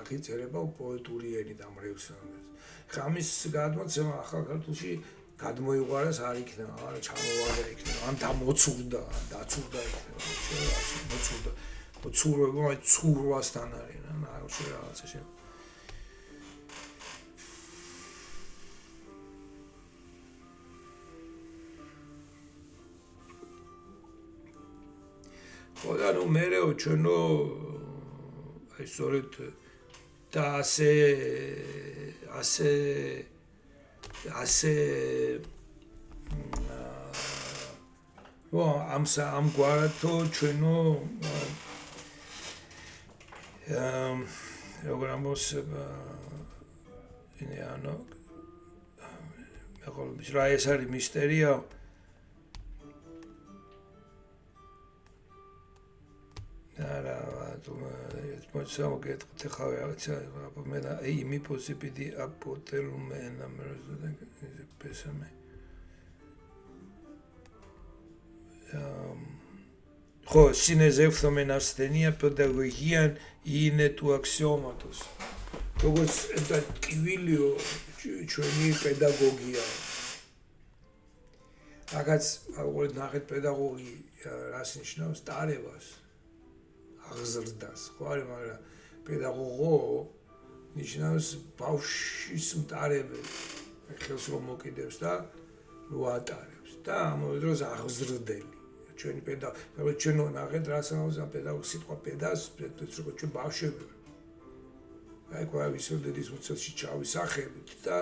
აღიწერება პოეტური ენით ამ რევსამდე ხა ამის გადმოცემა ახალ ქართულში გადმოიყვარეს არ იქნება არა ჩამოვარდა იქნება ან დამოცურდა დაცურდა იქნება მოცურდა ცურვა აი ცურვასთან არის რა ნაუში რაღაცა შენ ხოდა ნუ მერეო ჩვენო აი სწორედ და ასე ამ გვარათო ჩვენო როგორ ამოსება ინეანო მეგობრებიც რა ეს არის მისტერია არა მოწამო გეტყვით ხა რაღაცა მე და იმი პოსიბიდი აპოტელუმე ნამეროზდა პესამე ხო სინეზევთომენ ასთენია პედაგოგიან ინე თუ აქსიომატოს როგორც და ტკივილიო ჩვენი პედაგოგია რაღაც აღარ ნახეთ პედაგოგი რას ნიშნავს დარებას აღზრდას ხო არის მაგრამ პედაგოგო ნიშნავს ბავშვის მტარებელი ხელს რომ მოკიდებს და რო ატარებს და ამ დროს აღზრდელი ჩვენი პედაგოგი ჩვენ ნახეთ რას ამბობს ამ პედაგოგს სიტყვა პედას როგორც ჩვენ ბავშვები აი ყოა ვისოდედის უცელში ჩავისახებით და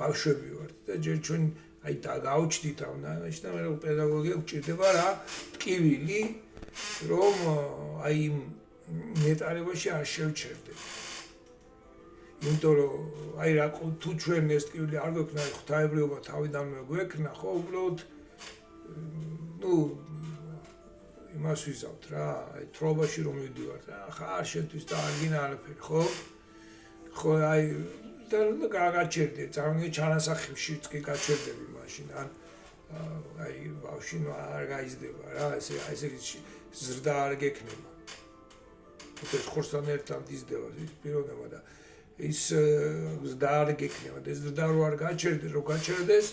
ბავშვები ვართ და ჯერ ჩვენ აი დაგაუჩდით ამ და მე პედაგოგია გვჭირდება რა ტკივილი რომ აი ნეტარებაში არ შევჩერდეთ იმიტომ რომ აი რა თუ ჩვენ ეს ტკივილი არ გვექნა ღვთაებრიობა თავიდანვე გვექნა ხო უბრალოდ ნუ იმას ვიზავთ რა აი თრობაში რომ მივდივართ ხარ შენთვის და არ გინა არაფერი ხო აი და გაგაჩერდე წარმოგე ჩანასახებშიც კი გაჩერდები მაშინ ან აი ბავშვი არ გაიზრდება რა ესე ზრდა არ გექნება ეს ხორცთან ერთად იზრდება ის პიროვნება და ის ზრდა არ გექნება და ეს ზრდა რო არ გაჩერდეს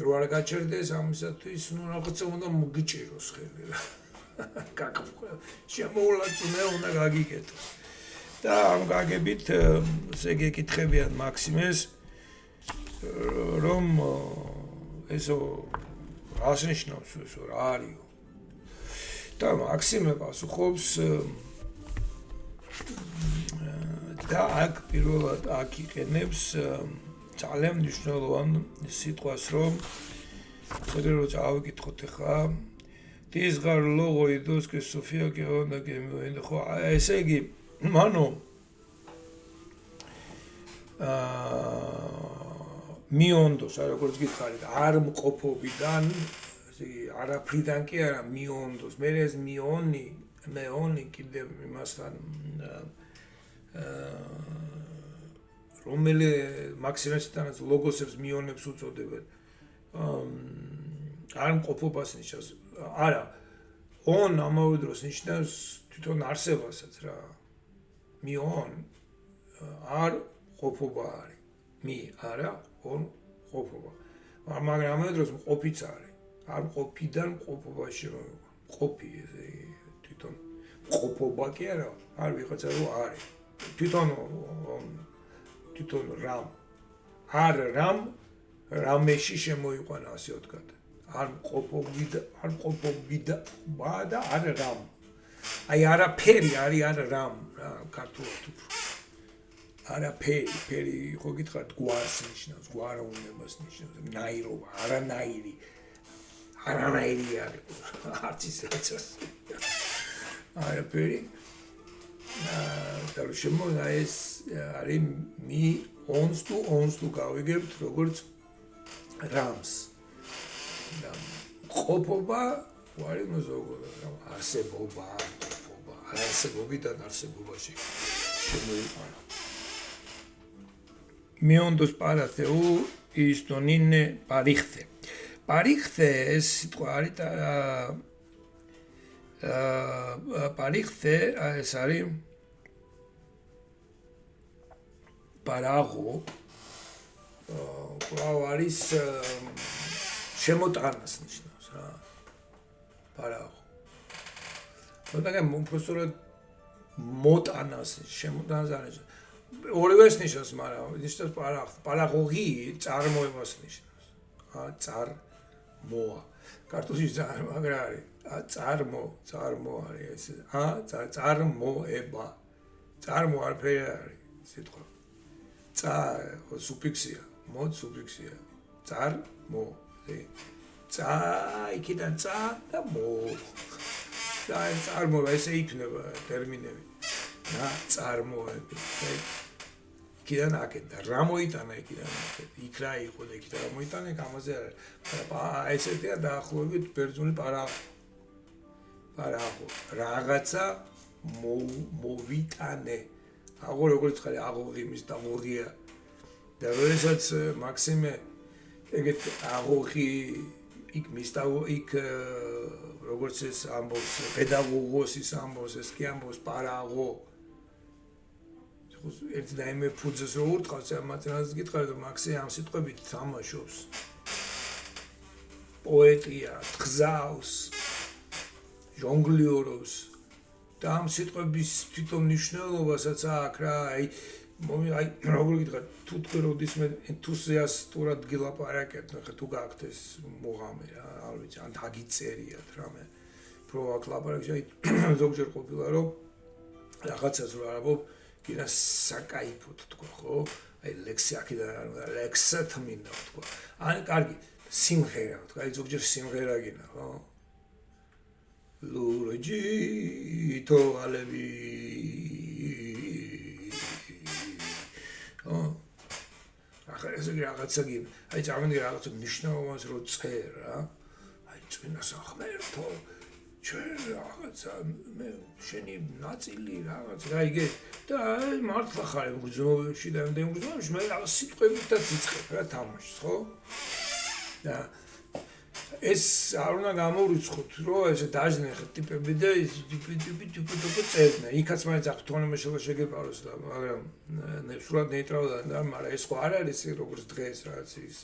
რო არ გაჩერდეს ამისათვის ნუ რაღაცა უნდა მოგიჭიროს ხელი რა შემოულაწუნე უნდა გაგიკეთოს და ამ გაგებით ესე გეკითხებიან მაქსიმეს რომ ესო რას ნიშნავს ესო რა არისო და მაქსიმე პასუხობს და აქ პირველად აქ იყენებს ძალიან მნიშვნელოვან სიტყვას რომ შეიძლება წავიკითხოთ ახლა დისგარ ლოგო იდოს კი სოფია კი უნდა გემოვიდა ხო ესე იგი მანო მიონდოს რა როგორც გითხარით არ მყოფობიდან არაფრიდან კი არა მიონდოს მე ეს მეონი კიდევ იმასთან რომელი მაქსიმესთანაც ლოგოსებს მიონებს უწოდებენ არ მყოფობას ნიშნავს არა on ამავე დროს ნიშნავს თვითონ არსებასაც რა მიონ არ ყოფობა არის მი არა on ყოფობა მაგრამ ამავე დროს მყოფიც არის არ მყოფიდან მყოფობაში რომ ყოფი ესე თვითონ ყოფობა კი არა არ ვიღაცა რო არის თვითონ რამ არ რამ რამეში შემოიყვანა ასე ვთქვათ არ მყოფობიდა და არ რამ აი არაფერი არის არ რამ რა ქართულად უფრო არაფერი ხო გითხარით გვარს ნიშნავს გვაროვნებას ნიშნავს ნაირობა არანაირი არის არც ისეც არაფერი და შემოვიდა ეს არის მი ons თუ გავიგებთ როგორც რამს და ყოფობა ვარი მოზოგოდა არსებობა არასებობიდან არსებობაში შემოიყვანა მიონდოს პარათეუ ისტონინე პარიხთე ეს სიტყვა არის პარიხთე ეს არის პარაღო კვლავ არის შემოტანას ნიშნავს რა პარაღო მაგრამ უბრალოდ მოტანას შემოტანას არის ორივეს ნიშნავს მაგრამ ნიშნავს პარაღოგი წარმოებას ნიშნავს წარმოა ქართულში მაგრამ არის წარმო არის ეს წარმოება წარმო არაფერი არის სიტყვა სუფიქსია მო სუფიქსია წარმო იქიდან და მო და წარმოება ესე იქნება ტერმინები რა წარმოები იქიდან აკეთა რა მოიტანა იქიდან აკეთა იქ რა იყო და იქიდან რა მოიტანა გამაზე არა ესეთია დაახლოებით ბერძნული პარაღო რაღაცა მოვიტანე აღო როგორც ხარ აღოღი მის და აღოღია და როდესაც მაქსიმე ეგეთ აღოღი იქ მის და იქ როგორც ეს ამბობს პედაგოგოს ის ამბობს ეს კი ამბობს პარაღო ერთი და იმე ფუძეს რო ურტყავს ამათანაც გითხარით რომ მაქსიმე ამ სიტყვებით თამაშობს პოეტია თხზავს ჟონგლიორობს და ამ სიტყვების თვითონ მნიშვნელობასაც აქვს რა აი როგორ გითხრათ თუ თქვენ როდისმე ენთუზიასტურად გილაპარაკებთ ხა თუ გაქვთ ეს მოღამე რა არ ვიცი ან დაგიწერიათ რამე პროვაკ ლაპარაკი აი ზოგჯერ ყოფილა რომ რაღაცას რო არაბობ კიდე საკაიფოთ თქვა ხო აი ლექსი აქედან არ უნდა ლექსად მინდა თქვა ან კარგი სიმღერა თქვა აი ზოგჯერ სიმღერა გინა ხო ლურჯი თოალები ასე იგი რაღაცა აი წარმოვიდგინე რაღაცა მნიშვნელოვანს რო წერა რა აი წინა სახმერთო ჩვენ რაღაცა მე შენი ნაწილი რაღაც რა იგე და აი მართლა ხარ გრძნობებში და იმდენ გრძნობებში მე რაღაც სიტყვებითაც იწყებ რა თამაშს ხო და ეს არ უნდა გამორიცხოთ რომ ესე დაჟდნენ ხა ტიპები და ეს ტიპი წერდნენ იქაც მაინც აღთვალინებაშელა შეგეპაროს და მაგრამ სულად ნეიტრალურად და მაგრამ ეს ხო არ არის როგორც დღეს რაღაც ის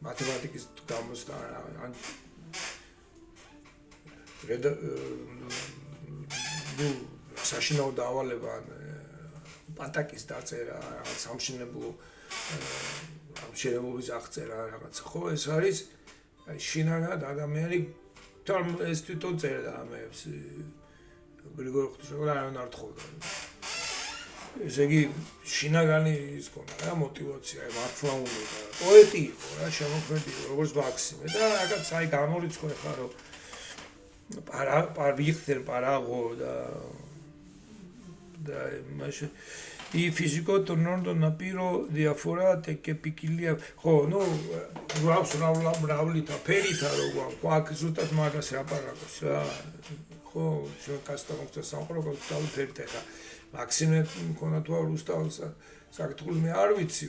მათემატიკის გამოსდა ან ნუ საშინაო დავალება პატაკის დაწერა რაღაც სამშენებლო ამშენებლობის აღწერა რაღაც ხო ეს არის აი შინაგან ადამიანი თან ეს თვითონ წერდა ამებს გრიგორი ღვთისმშობელი არ ნართხოვდა ესე იგი შინაგანი ის ქონა რა мотивация მართლა უნდა პოეტი იყო რა შემოქმედი როგორც მაქსიმე და რაღაც აი გამორიცხო ხა რომ Виктор Параго, да, маше. И физико торнando напиро диафорате che pikilia, ხო, ну, გვაქვს რავლი და ფერითა რო გვაქვს, ზუსტად მაგას აპარაკოს რა. ხო, შევკასტამოქცა სამყარო თავი ფერით ხა. მაქსიმე მქონა თუ არ უსტავსა. საკითხული მე არ ვიცი.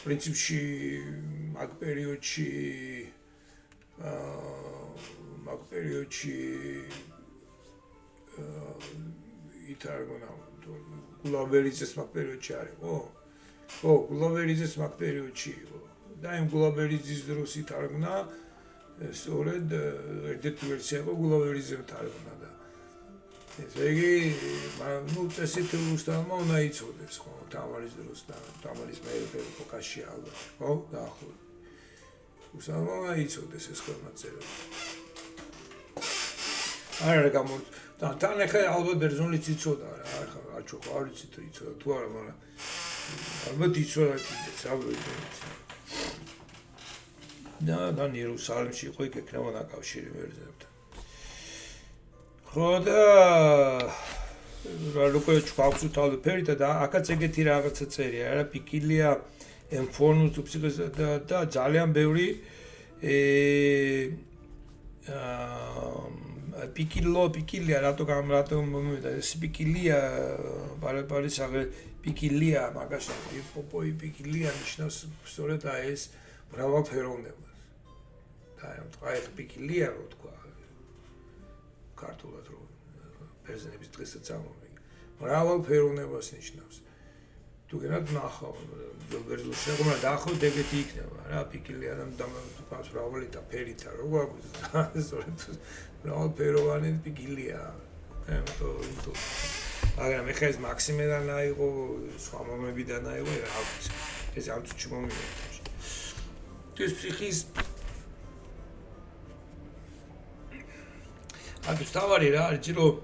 პრინციპში მაგ პერიოდში მაგ პერიოდში ითარგმნა გულაბერიძეს მაგ პერიოდში არის ხო? ხო, გულაბერიძეს მაგ პერიოდში იყო. და იმ გულაბერიძის დროს ითარგმნა სწორედ ერთ-ერთი ვერსია იყო გულაბერიძემ თარგმნა და ესე იგი, ну, წესით რუსთავმა უნდა იცოდეს ხო, თამარის დროს და თამარის მეერე ფოკასში ალბათ, ხო? დაახლოებით. რუსთავმა უნდა იცოდეს ეს ხელნაწერი. არა გამორ და თან ახლა ალბათ ბერძნულიც იცოდა რა ახლა აჩო ხო არ იცით იცოდა თუ არა მაგრამ ალბათ იცოდა კიდეც ალბათ და იერუსალიმში იყო იქ ეკნევა დაკავშირი ბერძნებთან ხო და როგორ ჩქავს თავი ფერით და აქაც ეგეთი რაღაცა წერია რა პიკილია ემფონუს ფსიქოს და ძალიან ბევრი პიკილია რატო მომიდა ეს პიკილია პარისაღე პიკილია მაგაში პოპოი პიკილია ნიშნავს სწორედ ეს მრავალფეროვნებას და აი პიკილია რო თქვა ქართულად რო ბერძნების დღესაც ამოვიგე მრავალფეროვნებას ნიშნავს თუ გენად ნახავ ბერძნულში როგორ დაახოთ ეგეთი იქნება რა პიკილია და მრავალი და ფერითა რო გვაქვს სწორედ მრავალფეროვანი პიკილია მაგრამ ეხლა ეს მაქსიმედან აიღო სხვა მომებიდან აიღო რა ვიცი ეს ამ წუთში მომივიდა ეს ფსიქის აქ თავარი რა არის რომ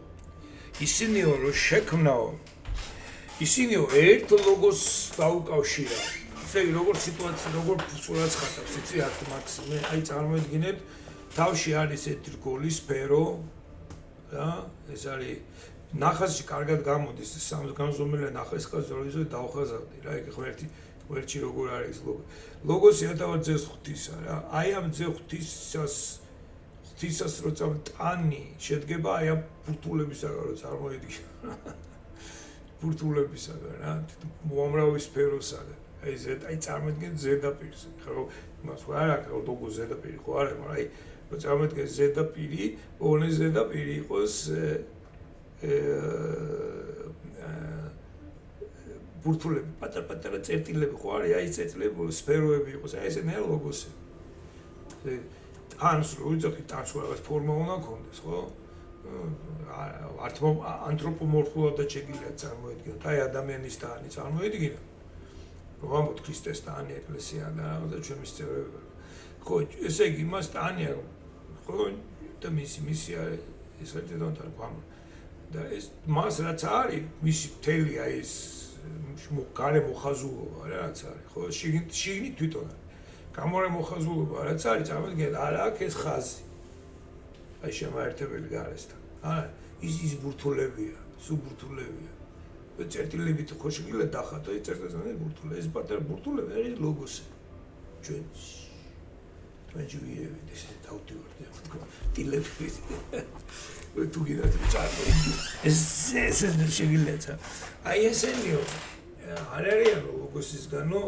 ისინიო რო შექმნაო ისინიო ერთ ლოგოს დაუკავშირა ესე იგი როგორ სიტუაცია როგორ ფსულად ხატავს იცი აქ მაქსიმე აი წარმოედგინეთ თავში არის ერთი რგოლი სფერო და ეს არის ნახაზში კარგად გამოდის სამგანზომელი ნახაზი ხაზორიზო დაუხაზავდი რა ეგ ღერთი როგორ არის ლოგოსი ათავად ძეს ღვთისა რა აი ამ ძე ღვთისას როცა ტანი შედგება აი ამ ბურთულებისაგან რო წარმოედგინე ბურთულებისაგან რა უამრავი სფეროსაგან აი წარმოედგინე ზედაპირს ხო მას არა ლოგოს ზედაპირი ხო არა მაგრამ აი წარმოედგინე ზედაპირი ორი ზედაპირი იყოს ბურთულები პატარ-პატარა წერტილები ხო არის აი წერტილები სფეროები იყოს აი ესე ნელ ლოგოსი ტანს რო ვიძახი ტანს რაღაც ფორმა უნდა ქონდეს ხო ანთროპომორფულად და შეგიძლია წარმოედგინოთ აი ადამიანის ტანი წარმოედგინე რომ ამბობთ ქრისტეს ტანი ეკლესია და რაღაცა ჩვენი წევრები ხო ესე იგი მას ტანი აქვს ხო და მისი არის ეს ერთი დონთან და ეს მას რაც არის მისი თელი აი ეს გარე მოხაზულობა რაც არის ხო შიგნით თვითონ გამორე მოხაზულობა რაც არის წარმოიდგინეთ არა აქ ეს ხაზი აი შემაერთებელი გარესთან არა ის ბურთულებია სუბურთულებია წერტილებით ხო შეგიძლია დახატო ეს წერტილზეა ბურთული ეს პატარა ბურთულები არის ლოგოსი ჩვენ ვიევით ეს დავდივართ ტილები თუ გინდათ წარბო ეს შეგიძლია აი ესენიო არ არიან ლოგოსისგანო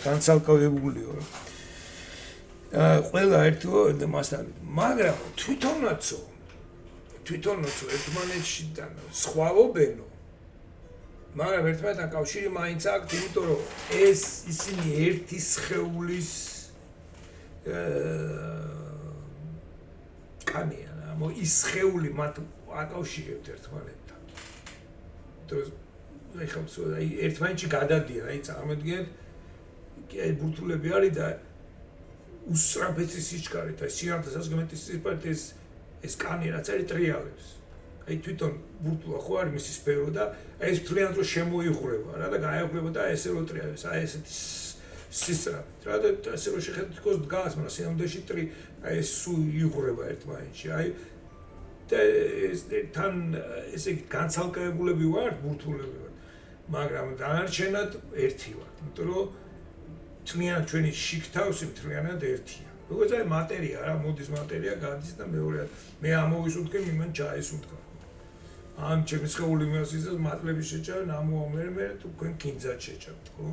განცალკევებულიო ყველა ერთო მასთან მაგრამ თვითონაცო ერთმანეთში სხვაობენო მაგრამ ერთმანეთთან კავშირი მაინც აქვს იმიტომ რომ ეს ისინი ერთი სხეულის კანია რა ის სხეული მათ აკავშირებთ ერთმანეთთან იმიტომ აი ერთმანეთში გადადიან აი წარმოგიდგენთ აი ბურთულები არის და უსწრაფეთი სიჩქარით აი სიარდესას გმეთის სიჩქარით ეს კანი რაც არის ტრიალებს აი თვითონ ბურთულა ხო არის მისი სფერო და აი ეს თლიანად რომ შემოიღვრება რა და გაეღვრება და ესე რო ტრიალებს აი ესეთი სისწრაფით რა და ესე რომ შეხედოთ თქოს დგას მაგრამ სიამდვილეში აი ეს სულ იღვრება ერთმანეთში აი და ეს თან ესე განცალკევებულები ვართ ბურთულები ვართ მაგრამ დანარჩენად ერთი ვართ იმიტომ რომ თლიანად ჩვენი შიგთავსი თლიანად ერთია როგორც აი მატერია რა მოდის მატერია გადის და მეორედ მე ამოვისუნთქე მიმან ჩაისუნთქა ან ჩემი სხეული მეოსისას მატლები შეჭარენ ამოამერმე თქვენ კინძად შეჭართ ხო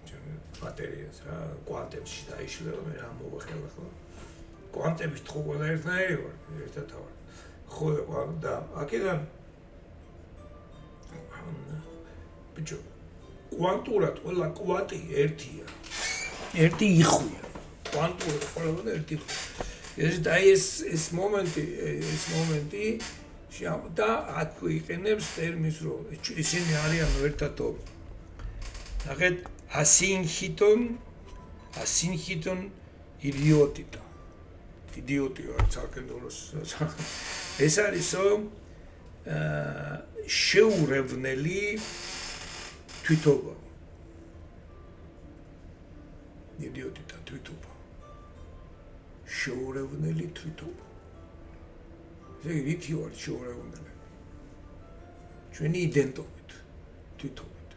ჩემი მატერიას რა კვანტებში დაიშლება მე რა მოვახელა ხო კვანტებით ხო ყველა ერთნაირი ვარ ერთად ვარ ხო და აქედან ბიჭო კვანტურად ყველა კვანტი ერთია ერთი იხვია კვანტურად ყველა ერთი ეს და ეს მომენტი და აქ იყენებს ტერმინს რომ ისინი არიან ერთადო ნახეთ ასინხიტონ იდიოტი ვარ საკენდოლოს ეს არისო შეურევნელი თვითობა იდიოტი და თვითობა შეურევნელი თვითობა ეს რითი ვარ შეურევნელი ჩვენი იდენტობით თვითობით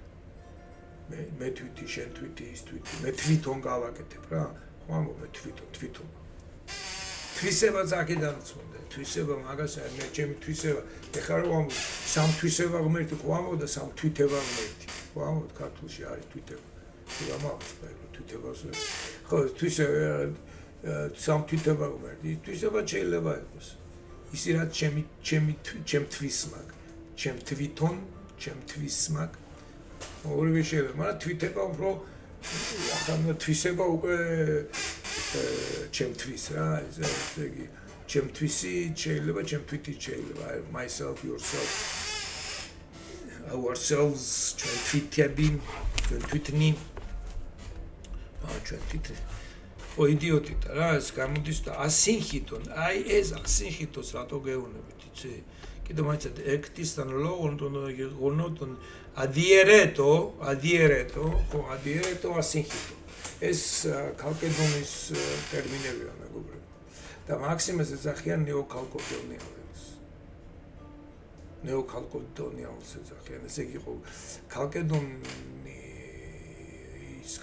მე თვითი შენ თვითი ის თვითი მე თვითონ გავაკეთებ რა ხო ამბობ მე თვითობა თვისება ზაკიდანაც უნდა თვისება მაგასა მე ჩემი თვისება ეხლა რომ ამბობ სამ თვისება ღმერთი ხო ამბობ და სამ თვითება ღმერთი ხო ამბობ ქართულში არის თვითება გამაქვს თვითებას ხო თვისება სამ თვითება ღმერთი თვისება შეიძლება იყოს ისი რაც ჩემ თვისმაგ ჩემ თვითონ ჩემ თვისმაგ ორივე შეიძლება მაგრამ თვითება უფრო ახლა თვისება უკვე ჩემ თვის რა ესე იგი ჩემ თვისი შეიძლება ჩემ თვითი შეიძლება myself yourself ourselves ჩვენ თვითები ჩვენ თვითნი ჩვენ თვითი ო იდიოტი და რა ეს გამოდის და ასინხიტონ აი ეს ასინხიტოს რატო გეუბნებით იცი კიდე მაინც ექტისთან ლოგონტონ ადიერეტო ხო ადიერეტო ასინხიტო ეს კალკედონის ტერმინებია მეგობრებო და მაქსიმეს ეძახიან ნეოკალკედონიალს ეძახიან ესე იგი ხო კალკედონის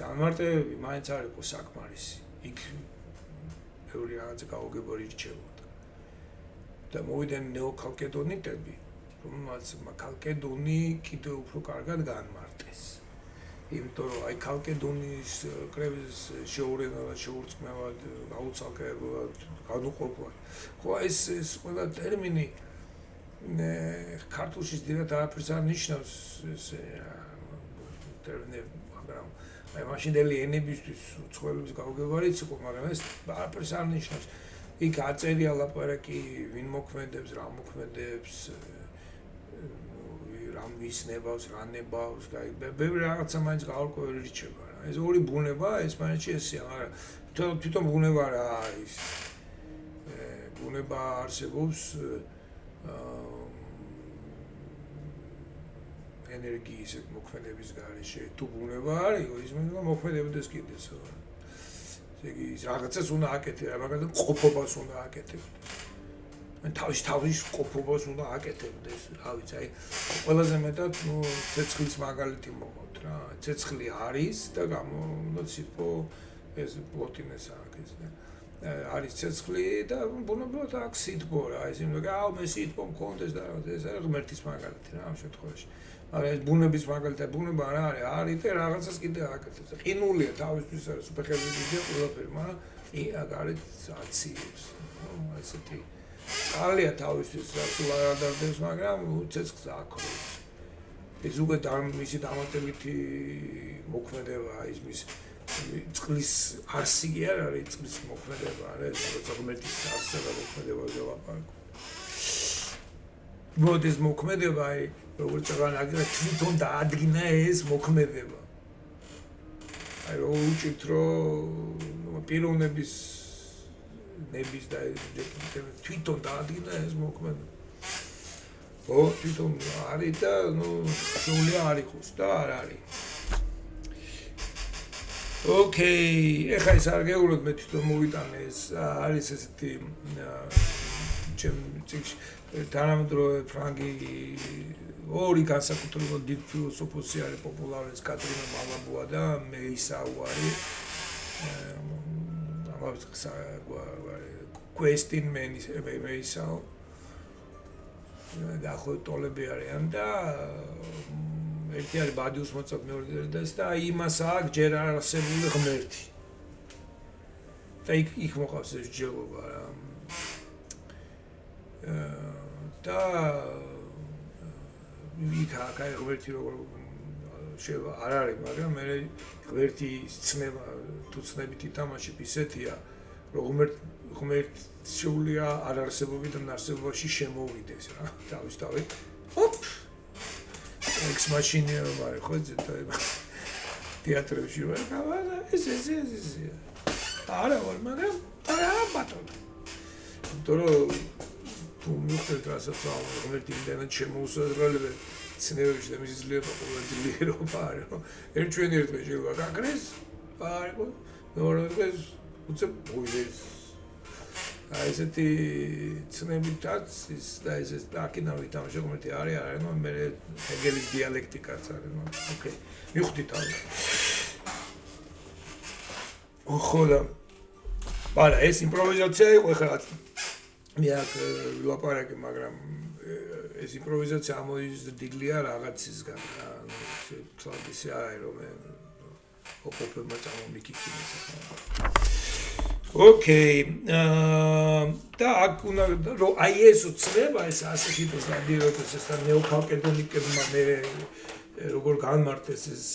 განმარტებები მაინც არ იყო საკმარისი იქ ბევრი რაღაცა გაუგებარი რჩებოდა და მოვიდნენ ნეოკალკედონიტები რომელმაც კალკედონი კიდევ უფრო კარგად განმარტეს იმიტომ რომ აი კალკედონის კრების შეურევნელად შეურწმევად გაუცალკევად განუყოფლად ხო ეს ყველა ტერმინი ქართულში დიდად არაფერს არ ნიშნავს ეს ტერმინები მაგრამ აი მაშინდელი ენებისთვის უცხოელების გაუგებარიც იყო მაგრამ ეს არაფერს არ ნიშნავს იქ აწერია ლაპარაკი ვინ მოქმედებს რა მოქმედებს რამ ისნებავს რა ნებავს ბევრი რაღაცა მაინც გაურკვეველი რჩება რა ეს ორი ბუნება ესპანეთში ესეა მაგრამ თვითონ ბუნება რა არის ბუნება არსებობს ენერგიის მოქმედების გარეშე თუ ბუნება არის ის მოქმედებდეს კიდეც ესე იგი რაღაცას უნდა აკეთებ მაგალითად ყოფობას უნდა აკეთებ თავის ყოფობას უნდა აკეთებდეს, რა ვიცი, აი ყველაზე მეტად ცეცხლის მაგალითი მოყავთ რა. ცეცხლი არის და უნდა სიტყვა ეს პლოტინეს აქვს და არის ცეცხლი და ბუნებრივად აქვს სიტყვა რა, ის იმенно მე სიტყვა მქონდეს და ეს არის ღმერთის მაგალითი რა ამ შემთხვევაში. მაგრამ ეს ბუნების მაგალითი, ბუნება რა არის და რაღაცას კიდე აკეთებს. ყინულია თავისთვის არის უპეხებიდი ყველაფერი, მაგრამ არის აციებს. ესეთი წყალია თავისთვის სულ არ ადარდებს, მაგრამ ცეცხლს აქვს. ეს უკვე მისი დამატებითი მოქმედებაა, ის მის წყლის არსი კი არ არის, წყლის მოქმედება არის, როცა ღმერთის არსზე და მოქმედებაზე ვლაპარაკობ. მოდის მოქმედება, როგორც აღარ თვითონ დაადგინა ეს მოქმედება. აი რო უჭირთ რომ პიროვნების ნების და თვითონ დაადგინა ეს მოქმედება. თვითონ არის და შეუძლია არ იყოს და არ არის. ოკეი, ეხლა ის არ გეუბნებოდ მე თვითონ მოვიტანე ეს არის ესეთი ჩემ წიგნში თანამედროვე ფრანგი ორი განსაკუთრებულად დიდ ფილოსოფოსი არის პოპულარული კატრინა მალაბუა და მეისაუ არის ამავე question მეისაუ დაახლოებით ტოლები არიან და ერთი არის ბადიუს მოწაფ მეორე და იმას აქვს ჯერ არ არსებული ღმერთი და იქ მოყავს ეს ჯელობა რა და იქ აი ღმერთი როგორ შევა არ არის მაგრამ მე ღმერთი ცნება თუ ცნებით ითამაშებ ისეთია რომ ღმერთი შეუძლია არ არსებობიდან არსებობაში შემოვიდეს რა თავისთავად ჰოპ ექს მაშინია ვარ ხო თეატრებში ვარ და ეს არა ვარ მაგრამ არა ბატონო თორე თუ მიხვდეთ რასაც ღმერთი იმდენად შემოუსაძრელებელი ცნებებში და მისი ძლიერობა არის რომ ერთვენი ერთვე შეიძლება გაკრეს არა ხო მეორე დღეს უცებ მოიდეს აი ესეთი ცნებითაც ის და ეს დაკინავით ამ შემოერთი არის ნუ მე ჰეგელის დიალექტიკაც არის ნუ ოკეი მიხვდით ამ ხოდა არა ეს იმპროვიზაცია იყო ხა მე აქ ვლაპარაკე მაგრამ ეს იმპროვიზაცია ამოიზრდილია რაღაცისგან თლად ისე არის რომ მე ოპოპებმა წამომიკიქინეს ოკეი და აქ უნდა რომ აი ეს უცნება ეს ასეთი დადიოდეს ეს ნეოფალკედონიკებმა მე როგორ განმარტეს ეს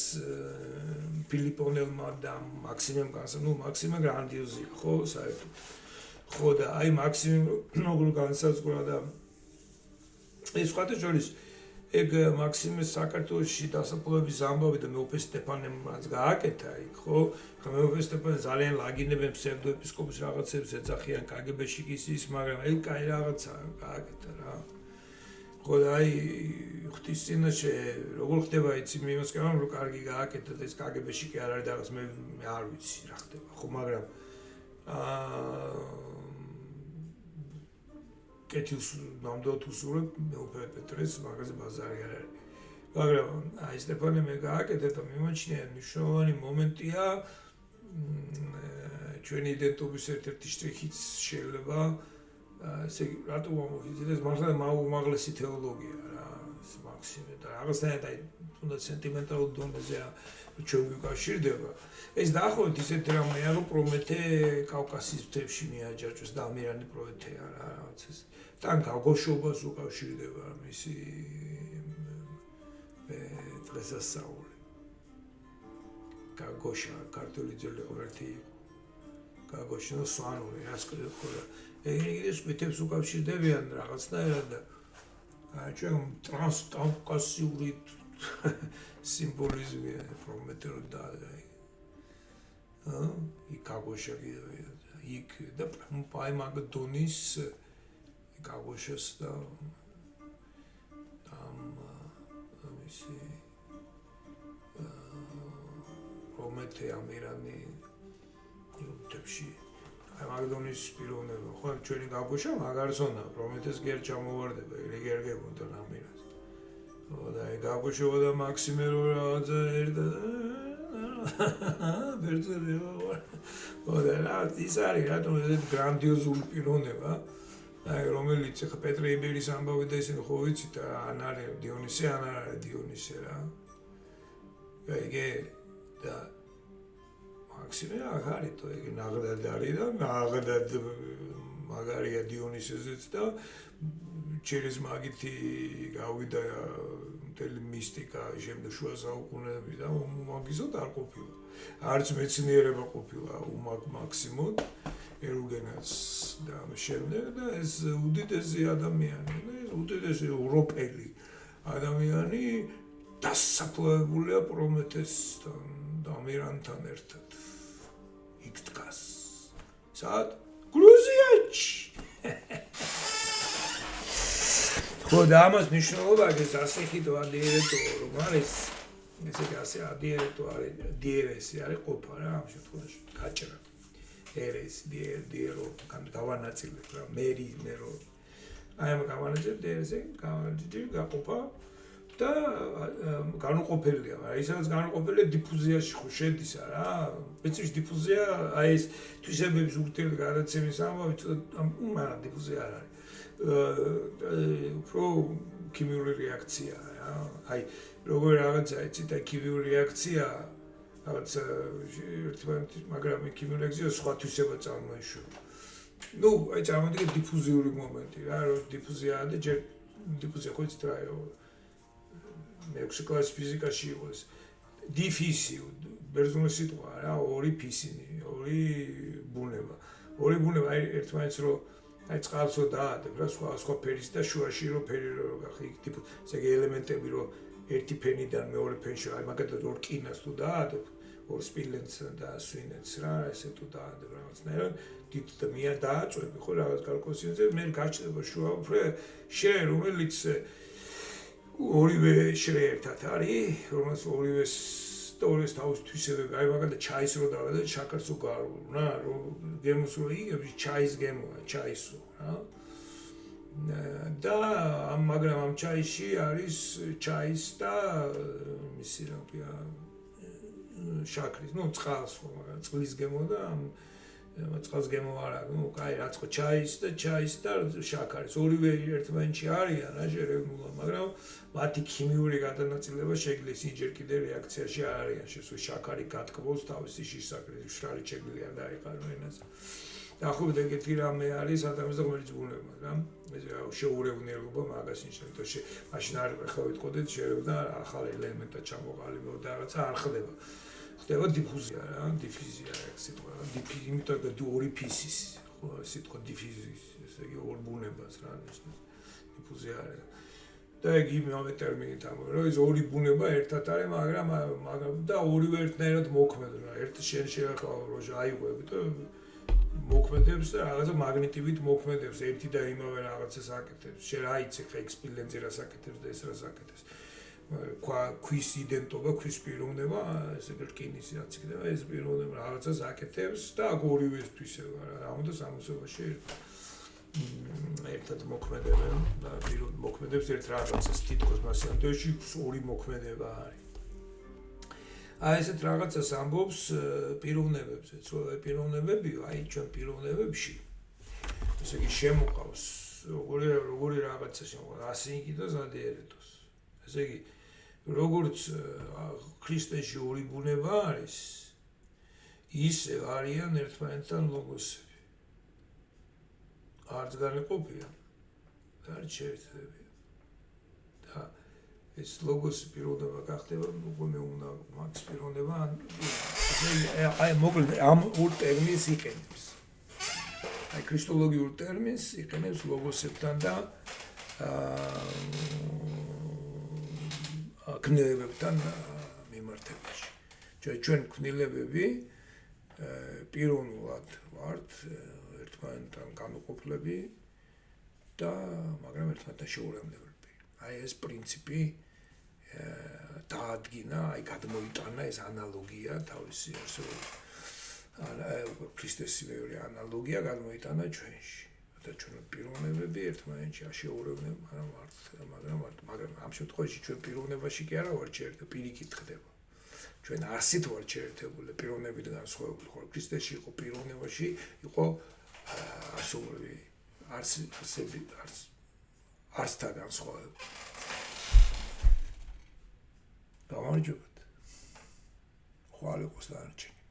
ფილიპონელმა და მაქსიმემ განსა ნუ მაქსიმე გრანდიოზია ხო საერთოდ ხო და აი მაქსიმემ როგორ განსაზღვრა და ეს ხათა შორის ეგ მაქსიმეს საქართველოში დასაწყობების ამბავი და მეუფე სტეფანემაც გააკეთა იქ ხო მეუფე სტეფანე ძალიან ლაგინებენ ფსევდოეპისკოპოს რაღაცებს ეძახიან კგბ-ში ის მაგრამ აი კაი რაღაცა გააკეთა რა ხო და აი ღვთისწინაშე როგორ ხდება იცი მე იმას კეთებ რომ კარგი გააკეთა და ეს კგბ-ში კი არ არის და რაღაც მე არ ვიცი რა ხდება ხო მაგრამ კეთილს ნამდვილად უსურვებ მეუფე პეტრეს მაგაზე ბაზარი არ არის მაგრამ აი სტეფანე მე გააკეთა და მიმაჩნია მნიშვნელოვანი მომენტია ჩვენი იდენტობის ერთ-ერთი შტრიხიც შეიძლება ესე იგი რატო მომხიზდეს მართლა უმაღლესი თეოლოგია რა ეს მაქსიმე და რაღაცნაირად აი თუნდაც სენტიმენტალურ დონეზე ჩვენ ვიკავშირდება ეს დაახლოებით ისეთ რამეა რომ პრომეთე კავკასიის მთებში მიაჯაჭვეს და ამირანი პრომეთეა რა რაღაც ეს თან გაგოშობას უკავშირდება მისი დღესასწაული გაგოშა ქართული ძველი ღმერთი იყო გაგოშა სვანური რას ქვია ეს მითებს უკავშირდებიან რაღაცნაირად და ჩვენ ტრანსკავკასიური სიმბოლიზმია პრომეთე და იქ გაგოშა იქ და აი მაგდონის გაგოშას და ამისი პრომეთე ამირანი თებში მაგდონის პიროვნება, ხო, ჩვენი გაგუშა მაგარს უნდა, პრომეთეს გერ ჩამოვარდება, ეგ არ გეგონდა ნამირას. ხო, და ეგ გაგუშა და მაქსიმერო რაღაცა ერთა ბერძნები ვარ. ხო, და რა ის არის, რატომ ესეთ გრანდიოზული პიროვნება, აი რომელიც ხა პეტრე იბერის ამბავი და ისინი ხო ვიცით რა, ან არის დიონისე, ან არ არის დიონისე რა. ეგე და მაქსიმე აღარითო ეგ ნაღდად არის და ნაღდად მაგარია დიონისეზეც და через მაგითი გავიდა მთელი მისტიკა შემდეგ შუა საუკუნეები და მაგისოდ არ ყოფილა. არც მეცნიერება ყოფილა მაქსიმოდ ერუგენას და შემდეგ და ეს უდიდესი ადამიანი, ეს უდიდესი ევროპელი ადამიანი დასაფლავებულია პრომეთესთან და ამირანთან ერთად. იქ დგას. სად? გრუზიაში. ხო და ამას მნიშვნელობა აქვს ასეხითო ადიერეტო რომ არის ესე ასე ადიერეტო არის დიერესი არის ყოფა რა ამ შემთხვევაში გაჭრა. ერეს დიერო გავანაწილებ რა მერი მერო აი ამ გავანაწილებ დიერესე გაყოფა და განუყოფელია, ისაც განუყოფელია დიფუზიაში ხო შედის რა. პრინციპში დიფუზია აი ეს თვისებების ურთიერთ გადაცემის ამბავი მაგრამ დიფუზია არ არის. უფრო ქიმიური რეაქცია რა. აი როგორ რაღაცა იცით და ქიმიური რეაქცია რაღაც ერთმანეთის მაგრამ ქიმიური რეაქცია სხვა თვისება წარმოიშვა. ნუ აი წარმოვიდგინეთ დიფუზიური მომენტი რა, რომ დიფუზიაა და ჯერ დიფუზია ხო იცით რა მეექვსე კლასის ფიზიკაში იყო ეს დიფისი ბერძნული სიტყვა რა ორი ფისინი ორი ბუნება აი ერთმანეთს რო აი წყალსო დაადებ რა სხვა ფერის და შუაში რო ფერი რო გახი ტიპი ესე იგი ელემენტები რო ერთი ფენიდან მეორე ფენში აი მაგათაც ორ კინას თუ დაადებ ორ სპილენს და სვინეთს რა ესე თუ დაადებ რაღაცნაირად დიდ და მია დააწვევი ხო რაღაც კალკულაციაზე მე გაჩნდება შუა უფრო შე რომელიც ორივე შრე ერთად არის, რომელსაც ორივეს თავის თვისებები, აი მაგალითად ჩაის რო დავადა და შაქარს უგარო, რა, რომ გემოს რო იგებს, ჩაის გემოა, ჩაისო, რა. და მაგრამ ამ ჩაისში არის ჩაის და მისი რა ქვია შაქრის, ნუ წყალს ხო, მაგრამ წყლის გემო და წყალს გემო არა, ნუ კაი რაც ხო ჩაის და შაქარის ორივე ერთმანეთში არიან რა შერევნულა, მაგრამ მათი ქიმიური გადანაწილება შეგვიძლია ისინი ჯერ კიდევ რეაქციაში არ არიან, შაქარი გატკბოს თავისი შისაკრის მშრალი შეგვიძლია არ დაიყარო ენაზე. დაახლოებით ეგეთი რამე არის ადამიანის და რომელიც ბუნება რა. ეს შეურევნელობა მაგას ნიშნავს. მაშინ არ ხა ვიტყოდეთ შეიძლება ახალ ელემენტად ჩამოყალიბო და რაღაცა არ ხდება. ხდება დიფუზია რა, დიფიზია ეგ სიტყვა. იმიტომ რომ ორი ფისის, ხო, სიტყვა დიფიზიის, ესე იგი ორ ბუნებას რა ნიშნავს. დიფუზია არის. და ეგ იმავე ტერმინით ამბობ, რომ ეს ორი ბუნება ერთად არის, მაგრამ და ორივე ერთნაირად მოქმედებს რა. ერთ შენ შეხავ როჟა აიყვები და მოქმედებს და რაღაცა მაგნიტივით მოქმედებს, ერთი და იმავე რაღაცას აკეთებს. შენ აიცი ხა ექსპილენცი რას აკეთებს და ეს რას აკეთებს. ქვის იდენტობა, ქვის პიროვნება, ესე რკინის რაც იქნება, ეს პიროვნება რაღაცას აკეთებს და ორივეს თვისება რა. ამიტომ სამოსობაში ერთად მოქმედებენ და პიროვნ მოქმედებს ერთ რაღაცას თითქოს მასამდეში ორი მოქმედება არის. აი ესეთ რაღაცას ამბობს პიროვნებებზეც, რომ პიროვნებებიო, აი ჩვენ პიროვნებებში ესე იგი შემოყავს როგორი რაღაცა შემოყავს, ასინგი და ზადიერეთოს. ესე იგი როგორც ქრისტეში ორი ბუნება არის, ისე არიან ერთმანეთთან ლოგოსები. არც განეყოფიან და არც შეერთდებიან. და ეს ლოგოსი პიროვნება გახდება, უკვე მე უნდა მაგის პიროვნება აი მოკლედ ამ ორ ტერმინს იყენებს. აი ქრისტოლოგიურ ტერმინს იყენებს ლოგოსებთან და ქმნილებებთან მიმართებაში. ჩვენ ქმნილებები პიროვნულად ვართ ერთმანეთთან განუყოფლები და მაგრამ ერთმანეთთან შეურევნებლები. აი ეს პრინციპი დაადგინა, აი გადმოიტანა ეს ანალოგია თავისი არსებობით. ქრისტეს მეორე ანალოგია გამოიტანა ჩვენში. და ჩვენ პიროვნებები ერთმანეთში აშეურებდნენ, მაგრამ ამ შემთხვევაში ჩვენ პიროვნებაში კი არა ვართ შეერთებული, პირიქით ხდება. ჩვენ არსით ვართ შეერთებული, პიროვნებით განსხვავებული ხარ. ქრისტეში იყო პიროვნებაში, იყო არსობრივი არსთან განსხვავებული. გამარჯობათ. ხვალ იყოს დანარჩენი.